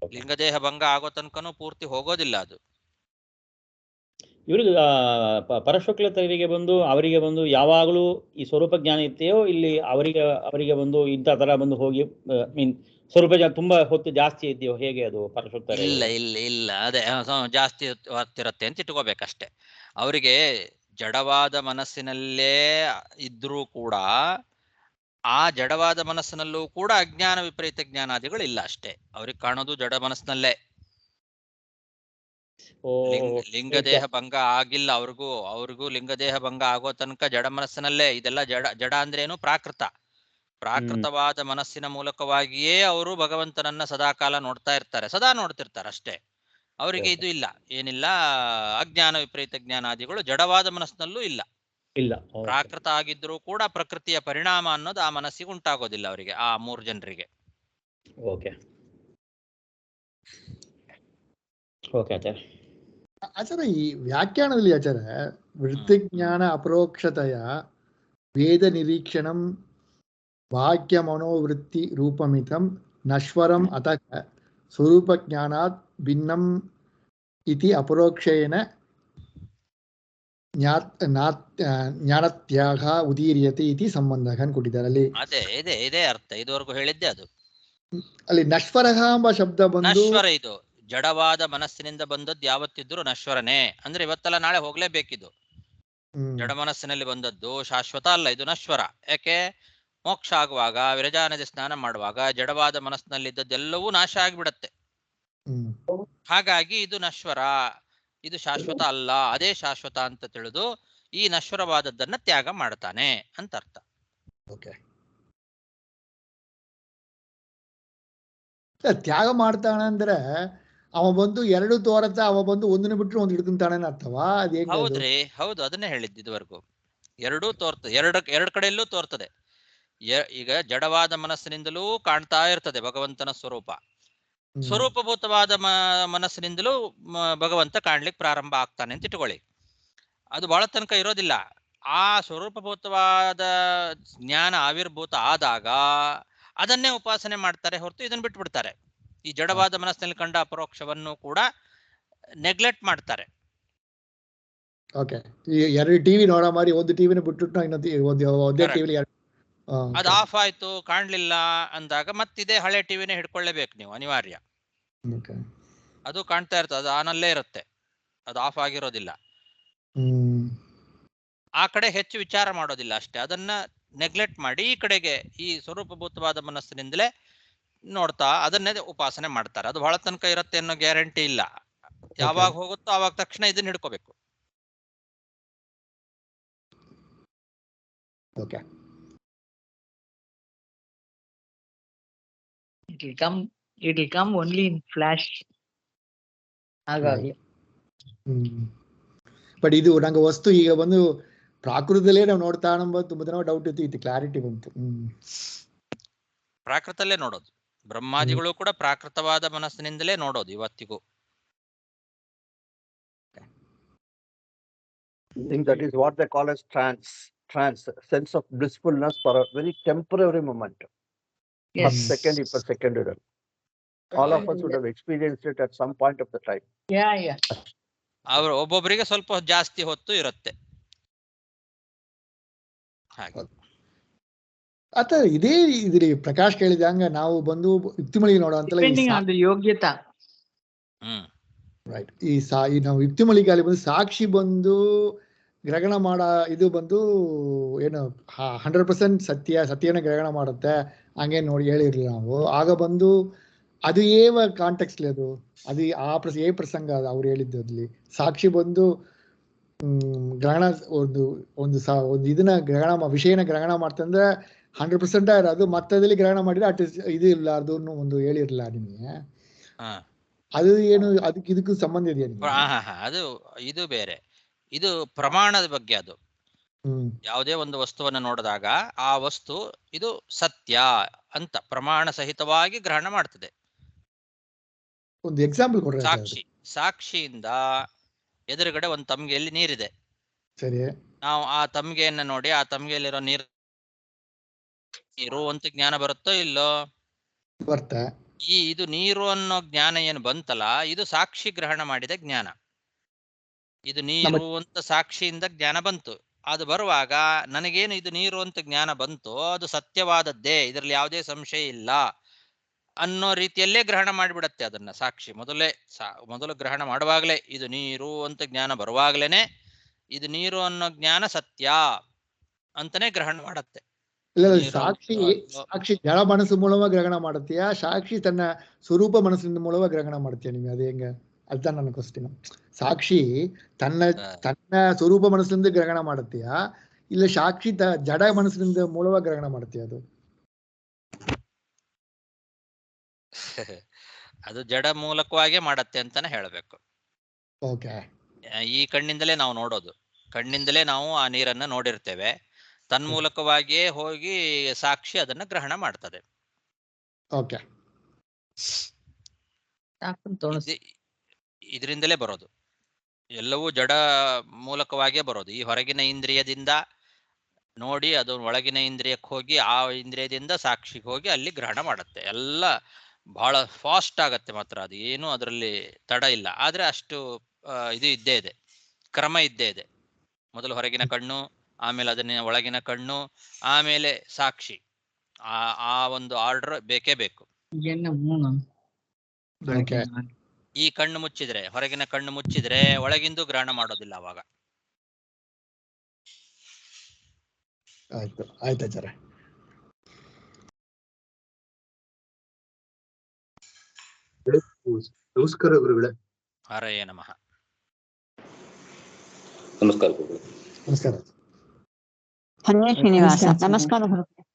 ಲಿಂಗದೇಹ ಭಂಗ ಆಗೋ ತನಕನೂ ಪೂರ್ತಿ ಹೋಗೋದಿಲ್ಲ ಅದು. ಇವ್ರಿಗೆ ಪರಶುಕ್ಲರಿಗೆ ಅವರಿಗೆ ಬಂದು ಯಾವಾಗಲೂ ಈ ಸ್ವರೂಪ ಜ್ಞಾನ ಇತ್ತೆಯೋ, ಇಲ್ಲಿ ಅವರಿಗೆ ಬಂದು ಇಂಥ ತರ ಬಂದು ಹೋಗಿ ಮೀನ್ ಸ್ವರೂಪ ಜ್ಞಾನ ತುಂಬಾ ಹೊತ್ತು ಜಾಸ್ತಿ ಇದೆಯೋ, ಹೇಗೆ ಅದು ಪರಶುಕ್ತ? ಇಲ್ಲ ಇಲ್ಲ ಇಲ್ಲ, ಅದೇ ಜಾಸ್ತಿ ಹೊತ್ತಿರುತ್ತೆ ಅಂತ ಇಟ್ಕೋಬೇಕಷ್ಟೆ. ಅವರಿಗೆ ಜಡವಾದ ಮನಸ್ಸಿನಲ್ಲೇ ಇದ್ರೂ ಕೂಡ ಆ ಜಡವಾದ ಮನಸ್ಸಿನಲ್ಲೂ ಕೂಡ ಅಜ್ಞಾನ ವಿಪರೀತ ಜ್ಞಾನಾದಿಗಳು ಇಲ್ಲ ಅಷ್ಟೇ. ಅವ್ರಿಗೆ ಕಾಣೋದು ಜಡ ಮನಸ್ಸಿನಲ್ಲೇ. ಲಿಂಗದೇಹ ಭಂಗ ಆಗಿಲ್ಲ ಅವ್ರಿಗೂ ಲಿಂಗದೇಹ ಭಂಗ ಆಗೋ ತನಕ ಜಡ ಮನಸ್ಸಿನಲ್ಲೇ. ಇದೆಲ್ಲ ಜಡ ಅಂದ್ರೇನು? ಪ್ರಾಕೃತವಾದ ಮನಸ್ಸಿನ ಮೂಲಕವಾಗಿಯೇ ಅವರು ಭಗವಂತನನ್ನ ಸದಾಕಾಲ ಸದಾ ನೋಡ್ತಿರ್ತಾರೆ ಅಷ್ಟೇ. ಅವರಿಗೆ ಇದು ಇಲ್ಲ, ಏನಿಲ್ಲ, ಅಜ್ಞಾನ ವಿಪರೀತ ಜ್ಞಾನಾದಿಗಳು ಜಡವಾದ ಮನಸ್ಸಿನಲ್ಲೂ ಇಲ್ಲ. ಪ್ರಾಕೃತ ಆಗಿದ್ರೂ ಕೂಡ ಪ್ರಕೃತಿಯ ಪರಿಣಾಮ ಅನ್ನೋದು ಆ ಮನಸ್ಸಿಗೆ ಉಂಟಾಗೋದಿಲ್ಲ ಅವರಿಗೆ, ಆ 3 ಜನರಿಗೆ. ಆಚಾರ್ಯ, ಈ ವ್ಯಾಖ್ಯಾನದಲ್ಲಿ ಆಚಾರ್ಯ ವೃತ್ತಿಜ್ಞಾನ ಅಪರೋಕ್ಷತೆಯ ವೇದ ನಿರೀಕ್ಷಣಂ ವಾಕ್ಯ ಮನೋವೃತ್ತಿ ರೂಪಮಿತಂ ನಶ್ವರಂ ಅತಃ ಸ್ವರೂಪ ಜ್ಞಾನಾತ್ ಭಿನ್ನಂ ಇತಿ ಅಪರೋಕ್ಷೇಣ ಜ್ಞಾನತ್ಯಾಗ ಉದೀರ್ಯತೆ ಇತಿ ಸಂಬಂಧ ಕೊಟ್ಟಿದ್ದಾರೆ. ಅಲ್ಲಿ ಇದೇ ಅರ್ಥ ಇದುವರೆಗೂ ಹೇಳಿದ್ದೆ. ಅದು ಅಲ್ಲಿ ನಶ್ವರಃ ಎಂಬ ಶಬ್ದ ಬಂದು ನಶ್ವರ, ಇದು ಜಡವಾದ ಮನಸ್ಸಿನಿಂದ ಬಂದದ್ದು ಯಾವತ್ತಿದ್ರು ನಶ್ವರನೇ. ಅಂದ್ರೆ ಇವತ್ತೆಲ್ಲ ನಾಳೆ ಹೋಗ್ಲೇಬೇಕಿದು. ಜಡ ಮನಸ್ಸಿನಲ್ಲಿ ಬಂದದ್ದು ಶಾಶ್ವತ ಅಲ್ಲ, ಇದು ನಶ್ವರ. ಯಾಕೆ? ಮೋಕ್ಷ ಆಗುವಾಗ, ವಿರಜಾನದಿ ಸ್ನಾನ ಮಾಡುವಾಗ ಜಡವಾದ ಮನಸ್ಸಿನಲ್ಲಿದ್ದದ್ದೆಲ್ಲವೂ ನಾಶ ಆಗಿಬಿಡತ್ತೆ. ಹಾಗಾಗಿ ಇದು ನಶ್ವರ, ಇದು ಶಾಶ್ವತ ಅಲ್ಲ, ಅದೇ ಶಾಶ್ವತ ಅಂತ ತಿಳಿದು ಈ ನಶ್ವರವಾದದ್ದನ್ನ ತ್ಯಾಗ ಮಾಡ್ತಾನೆ ಅಂತ ಅರ್ಥ. ತ್ಯಾಗ ಮಾಡ್ತಾನೆ ಅಂದ್ರೆ ಅವ ಬಂದು 2 ತೋರತ್ತ, ಅವ ಬಂದು ಒಂದನ್ನು ಬಿಟ್ಟರೆ ಒಂದು ಹಿಡ್ಕೊಂತಾನೆ ಅರ್ಥವಾ? ಹೌದ್ರಿ, ಹೌದು, ಅದನ್ನೇ ಹೇಳಿದ್ದು ಇದುವರೆಗೂ. ಎರಡೂ ತೋರ್ತದೆ, ಎರಡು ಕಡೆಯಲ್ಲೂ ತೋರ್ತದೆ. ಈಗ ಜಡವಾದ ಮನಸ್ಸಿನಿಂದಲೂ ಕಾಣ್ತಾ ಇರ್ತದೆ ಭಗವಂತನ ಸ್ವರೂಪಭೂತವಾದ ಮನಸ್ಸಿನಿಂದಲೂ ಭಗವಂತ ಕಾಣ್ಲಿಕ್ಕೆ ಪ್ರಾರಂಭ ಆಗ್ತಾನೆ ಅಂತ ಇಟ್ಕೊಳ್ಳಿ. ಅದು ಬಹಳ ತನಕ ಇರೋದಿಲ್ಲ. ಆ ಸ್ವರೂಪಭೂತವಾದ ಜ್ಞಾನ ಆವಿರ್ಭೂತ ಆದಾಗ ಅದನ್ನೇ ಉಪಾಸನೆ ಮಾಡ್ತಾರೆ ಹೊರತು ಇದನ್ನು ಬಿಟ್ಬಿಡ್ತಾರೆ. ಈ ಜಡವಾದ ಮನಸ್ಸಿನಲ್ಲಿ ಕಂಡ ಅಪರೋಕ್ಷವನ್ನು ಕೂಡ ನೆಗ್ಲೆಕ್ಟ್ ಮಾಡ್ತಾರೆ. ಎರಡು ಟಿವಿ ನೋಡ ಮಾಡಿ ಒಂದು ಟಿವಿನ ಬಿಟ್ಬಿಟ್ಟು ಒಂದೇ ಟಿವಿ ಅದು ಆಫ್ ಆಯ್ತು, ಕಾಣ್ಲಿಲ್ಲ ಅಂದಾಗ ಮತ್ತಿದೆ ಹಳೆ ಟಿವಿನೇ ಹಿಡ್ಕೊಳ್ಳೇಬೇಕು ನೀವು, ಅನಿವಾರ್ಯ. ಅದು ಕಾಣ್ತಾ ಇರ್ತದೆ, ಅದು ಆನಲ್ಲೇ ಇರುತ್ತೆ, ಅದು ಆಫ್ ಆಗಿರೋದಿಲ್ಲ. ಆ ಕಡೆ ಹೆಚ್ಚು ವಿಚಾರ ಮಾಡೋದಿಲ್ಲ ಅಷ್ಟೇ. ಅದನ್ನ ನೆಗ್ಲೆಕ್ಟ್ ಮಾಡಿ ಈ ಕಡೆಗೆ ಈ ಸ್ವರೂಪಭೂತವಾದ ಮನಸ್ಸಿನಿಂದಲೇ ನೋಡ್ತಾ ಅದನ್ನೇ ಉಪಾಸನೆ ಮಾಡ್ತಾರೆ. ಅದು ಬಹಳ ತನಕ ಇರುತ್ತೆ ಅನ್ನೋ ಗ್ಯಾರಂಟಿ ಇಲ್ಲ. ಯಾವಾಗ ಹೋಗುತ್ತೋ ಆವಾಗ ತಕ್ಷಣ ಇದನ್ನ ಹಿಡ್ಕೋಬೇಕು. It will come only in flash. ಹಾಗಾಗಿ ಬಟ್ ಇದು ನಂಗೆ ವಸ್ತು ಈಗ ಬಂದು ಪ್ರಾಕೃತದಲ್ಲೇ ನಾವು ನೋಡ್ತಾ ಅನ್ನೋದು ತುಂಬಾ ಜನ ಡೌಟ್ ಇತ್ತು, ಇದು ಕ್ಲಾರಿಟಿ ಬಂತು. ಪ್ರಾಕೃತಲ್ಲೇ ನೋಡೋದು. ಬ್ರಹ್ಮಾದಿಗಳು ಕೂಡ ಪ್ರಾಕೃತವಾದ ಮನಸ್ಸಿನಿಂದಲೇ ನೋಡೋದು ಇವತ್ತಿಗೂ. I think that is what they call as trance, sense of blissfulness for a very temporary moment. Yes. Per second. All of us would have experienced it at some point of the time. Yeah. ಅವರು ಒಬ್ಬೊಬ್ಬರಿಗೆ ಸ್ವಲ್ಪ ಜಾಸ್ತಿ ಹೊತ್ತು ಇರುತ್ತೆ. ಅಥವಾ ಇದೇ ಇದ್ರಿ ಪ್ರಕಾಶ್ ಕೇಳಿದಂಗ ನಾವು ಬಂದು ಯುಕ್ತಿಮಳಿ ನೋಡೋ ಅಂತ ಯೋಗ್ಯತಾ. ರೈಟ್. ಈ ನಾವು ಯುಕ್ತಿಮಳಿಗಾಲಿ ಬಂದು ಸಾಕ್ಷಿ ಬಂದು ಗ್ರಹಣ ಮಾಡ ಇದು ಬಂದು ಏನು 100% ಸತ್ಯನ ಗ್ರಹಣ ಮಾಡುತ್ತೆ ಹಂಗೆ ನೋಡಿ ಹೇಳಿರ್ಲಿಲ್ಲ ನಾವು. ಆಗ ಬಂದು ಅದು ಏವ ಕಾಂಟೆಕ್ಸ್ಟ್ ಅದು ಏ ಪ್ರಸಂಗ ಅದು ಅವ್ರು ಹೇಳಿದ್ದು. ಅಲ್ಲಿ ಸಾಕ್ಷಿ ಬಂದು ಗ್ರಹಣ ಒಂದು ಇದನ್ನ ಗ್ರಹಣ ವಿಷಯನ ಗ್ರಹಣ ಮಾಡ್ತಂದ್ರೆ 100% ಅದು ಮತ್ತದಲ್ಲಿ ಗ್ರಹಣ ಮಾಡಿದ್ರೆ ಇದು ಇಲ್ಲ ಅದನ್ನು ಒಂದು ಹೇಳಿರ್ಲಿಲ್ಲ ನಿಮಗೆ. ಅದು ಏನು ಅದಕ್ಕೆ ಇದಕ್ಕೂ ಸಂಬಂಧ ಇದೆಯಾ ನಿಮಗೆ? ಅದು ಇದು ಬೇರೆ, ಇದು ಪ್ರಮಾಣದ ಬಗ್ಗೆ. ಅದು ಯಾವುದೇ ಒಂದು ವಸ್ತುವನ್ನು ನೋಡಿದಾಗ ಆ ವಸ್ತು ಇದು ಸತ್ಯ ಅಂತ ಪ್ರಮಾಣ ಸಹಿತವಾಗಿ ಗ್ರಹಣ ಮಾಡ್ತದೆ. ಒಂದು ಎಕ್ಸಾಂಪಲ್ ಕೊಡ್ರಿ. ಸಾಕ್ಷಿಯಿಂದ ಎದುರುಗಡೆ ಒಂದು ತಮ್ಗೆಯಲ್ಲಿ ನೀರಿದೆ. ಸರಿ, ನಾವು ಆ ತಮ್ಗೆಯನ್ನ ನೋಡಿ ಆ ತಮ್ಗೆಯಲ್ಲಿರೋ ನೀರು ಅಂತ ಜ್ಞಾನ ಬರುತ್ತೋ ಇಲ್ಲೋ? ಬರ್ತಾ. ಇದು ನೀರು ಅನ್ನೋ ಜ್ಞಾನ ಏನು ಬಂತಲ್ಲ, ಇದು ಸಾಕ್ಷಿ ಗ್ರಹಣ ಮಾಡಿದ ಜ್ಞಾನ. ಇದು ನೀರು ಅಂತ ಸಾಕ್ಷಿಯಿಂದ ಜ್ಞಾನ ಬಂತು. ಅದು ಬರುವಾಗ ನನಗೇನು ಇದು ನೀರು ಅಂತ ಜ್ಞಾನ ಬಂತು ಅದು ಸತ್ಯವಾದದ್ದೇ, ಇದರಲ್ಲಿ ಯಾವುದೇ ಸಂಶಯ ಇಲ್ಲ ಅನ್ನೋ ರೀತಿಯಲ್ಲೇ ಗ್ರಹಣ ಮಾಡಿಬಿಡತ್ತೆ ಅದನ್ನ ಸಾಕ್ಷಿ. ಮೊದಲು ಗ್ರಹಣ ಮಾಡುವಾಗಲೇ ಇದು ನೀರು ಅಂತ ಜ್ಞಾನ ಬರುವಾಗಲೇನೆ ಇದು ನೀರು ಅನ್ನೋ ಜ್ಞಾನ ಸತ್ಯ ಅಂತಾನೆ ಗ್ರಹಣ ಮಾಡತ್ತೆ. ಇಲ್ಲ ನೀರು ಸಾಕ್ಷಿ ಅಥವಾ ಸಾಕ್ಷಿ ಜಡ ಮನಸ್ಸು ಮೂಲವಾಗಿ ಗ್ರಹಣ ಮಾಡುತ್ತೀಯಾ, ಸಾಕ್ಷಿ ತನ್ನ ಸ್ವರೂಪ ಮನಸ್ಸಿನ ಮೂಲವಾಗಿ ಗ್ರಹಣ ಮಾಡ್ತೀಯ ನಿಮ್ಗೆ? ಅದೇ ಹೆಂಗ ಅರ್ಥ ನನ್ನ ಕ್ವಶ್ಚನ್. ಸಾಕ್ಷಿ ತನ್ನ ತನ್ನ ಸ್ವರೂಪ ಮನಸ್ಸಿನಿಂದ ಗ್ರಹಣ ಮಾಡುತ್ತೀಯಾ, ಇಲ್ಲ ಸಾಕ್ಷಿ ಜಡ ಮನಸ್ಸಿನಿಂದ ಮೂಲವಾಗಿ ಗ್ರಹಣ ಮಾಡ್ತೀಯ? ಅದು ಅದು ಜಡ ಮೂಲಕವಾಗೇ ಮಾಡತ್ತೆ ಅಂತಾನೆ ಹೇಳಬೇಕು. ಓಕೆ. ಈ ಕಣ್ಣಿಂದಲೇ ನಾವು ನೋಡೋದು, ಕಣ್ಣಿಂದಲೇ ನಾವು ಆ ನೀರನ್ನ ನೋಡಿರ್ತೇವೆ. ತನ್ಮೂಲಕವಾಗಿಯೇ ಹೋಗಿ ಸಾಕ್ಷಿ ಅದನ್ನ ಗ್ರಹಣ ಮಾಡ್ತದೆ. ಓಕೆ. ಇದರಿಂದಲೇ ಬರೋದು, ಎಲ್ಲವೂ ಜಡ ಮೂಲಕವಾಗಿಯೇ ಬರೋದು. ಈ ಹೊರಗಿನ ಇಂದ್ರಿಯದಿಂದ ನೋಡಿ ಅದು ಒಳಗಿನ ಇಂದ್ರಿಯಕ್ಕೆ ಹೋಗಿ ಆ ಇಂದ್ರಿಯದಿಂದ ಸಾಕ್ಷಿಗೆ ಹೋಗಿ ಅಲ್ಲಿ ಗ್ರಹಣ ಮಾಡುತ್ತೆ. ಎಲ್ಲ ಬಹಳ ಫಾಸ್ಟ್ ಆಗತ್ತೆ ಮಾತ್ರ, ಅದು ಏನು ಅದರಲ್ಲಿ ತಡ ಇಲ್ಲ. ಆದ್ರೆ ಅಷ್ಟು ಇದು ಇದ್ದೇ ಇದೆ, ಕ್ರಮ ಇದ್ದೇ ಇದೆ. ಮೊದಲು ಹೊರಗಿನ ಕಣ್ಣು, ಆಮೇಲೆ ಅದನ್ನ ಒಳಗಿನ ಕಣ್ಣು, ಆಮೇಲೆ ಸಾಕ್ಷಿ. ಆ ಒಂದು ಆರ್ಡರ್ ಬೇಕೇ ಬೇಕು. ಈ ಕಣ್ಣು ಮುಚ್ಚಿದ್ರೆ, ಹೊರಗಿನ ಕಣ್ಣು ಮುಚ್ಚಿದ್ರೆ ಒಳಗಿಂದು ಗ್ರಹಣ ಮಾಡೋದಿಲ್ಲ ಅವಾಗ. ಆಯ್ತು ಆಯ್ತಾಚಾರ್ಯ. ನಮಸ್ಕಾರ ಗುರುಗಳೇ. ಹರಯೇ ನಮಃ. ನಮಸ್ಕಾರ ಗುರುಗಳೇ. ನಮಸ್ಕಾರ. ಹರೇ ಶ್ರೀನಿವಾಸ. ನಮಸ್ಕಾರ.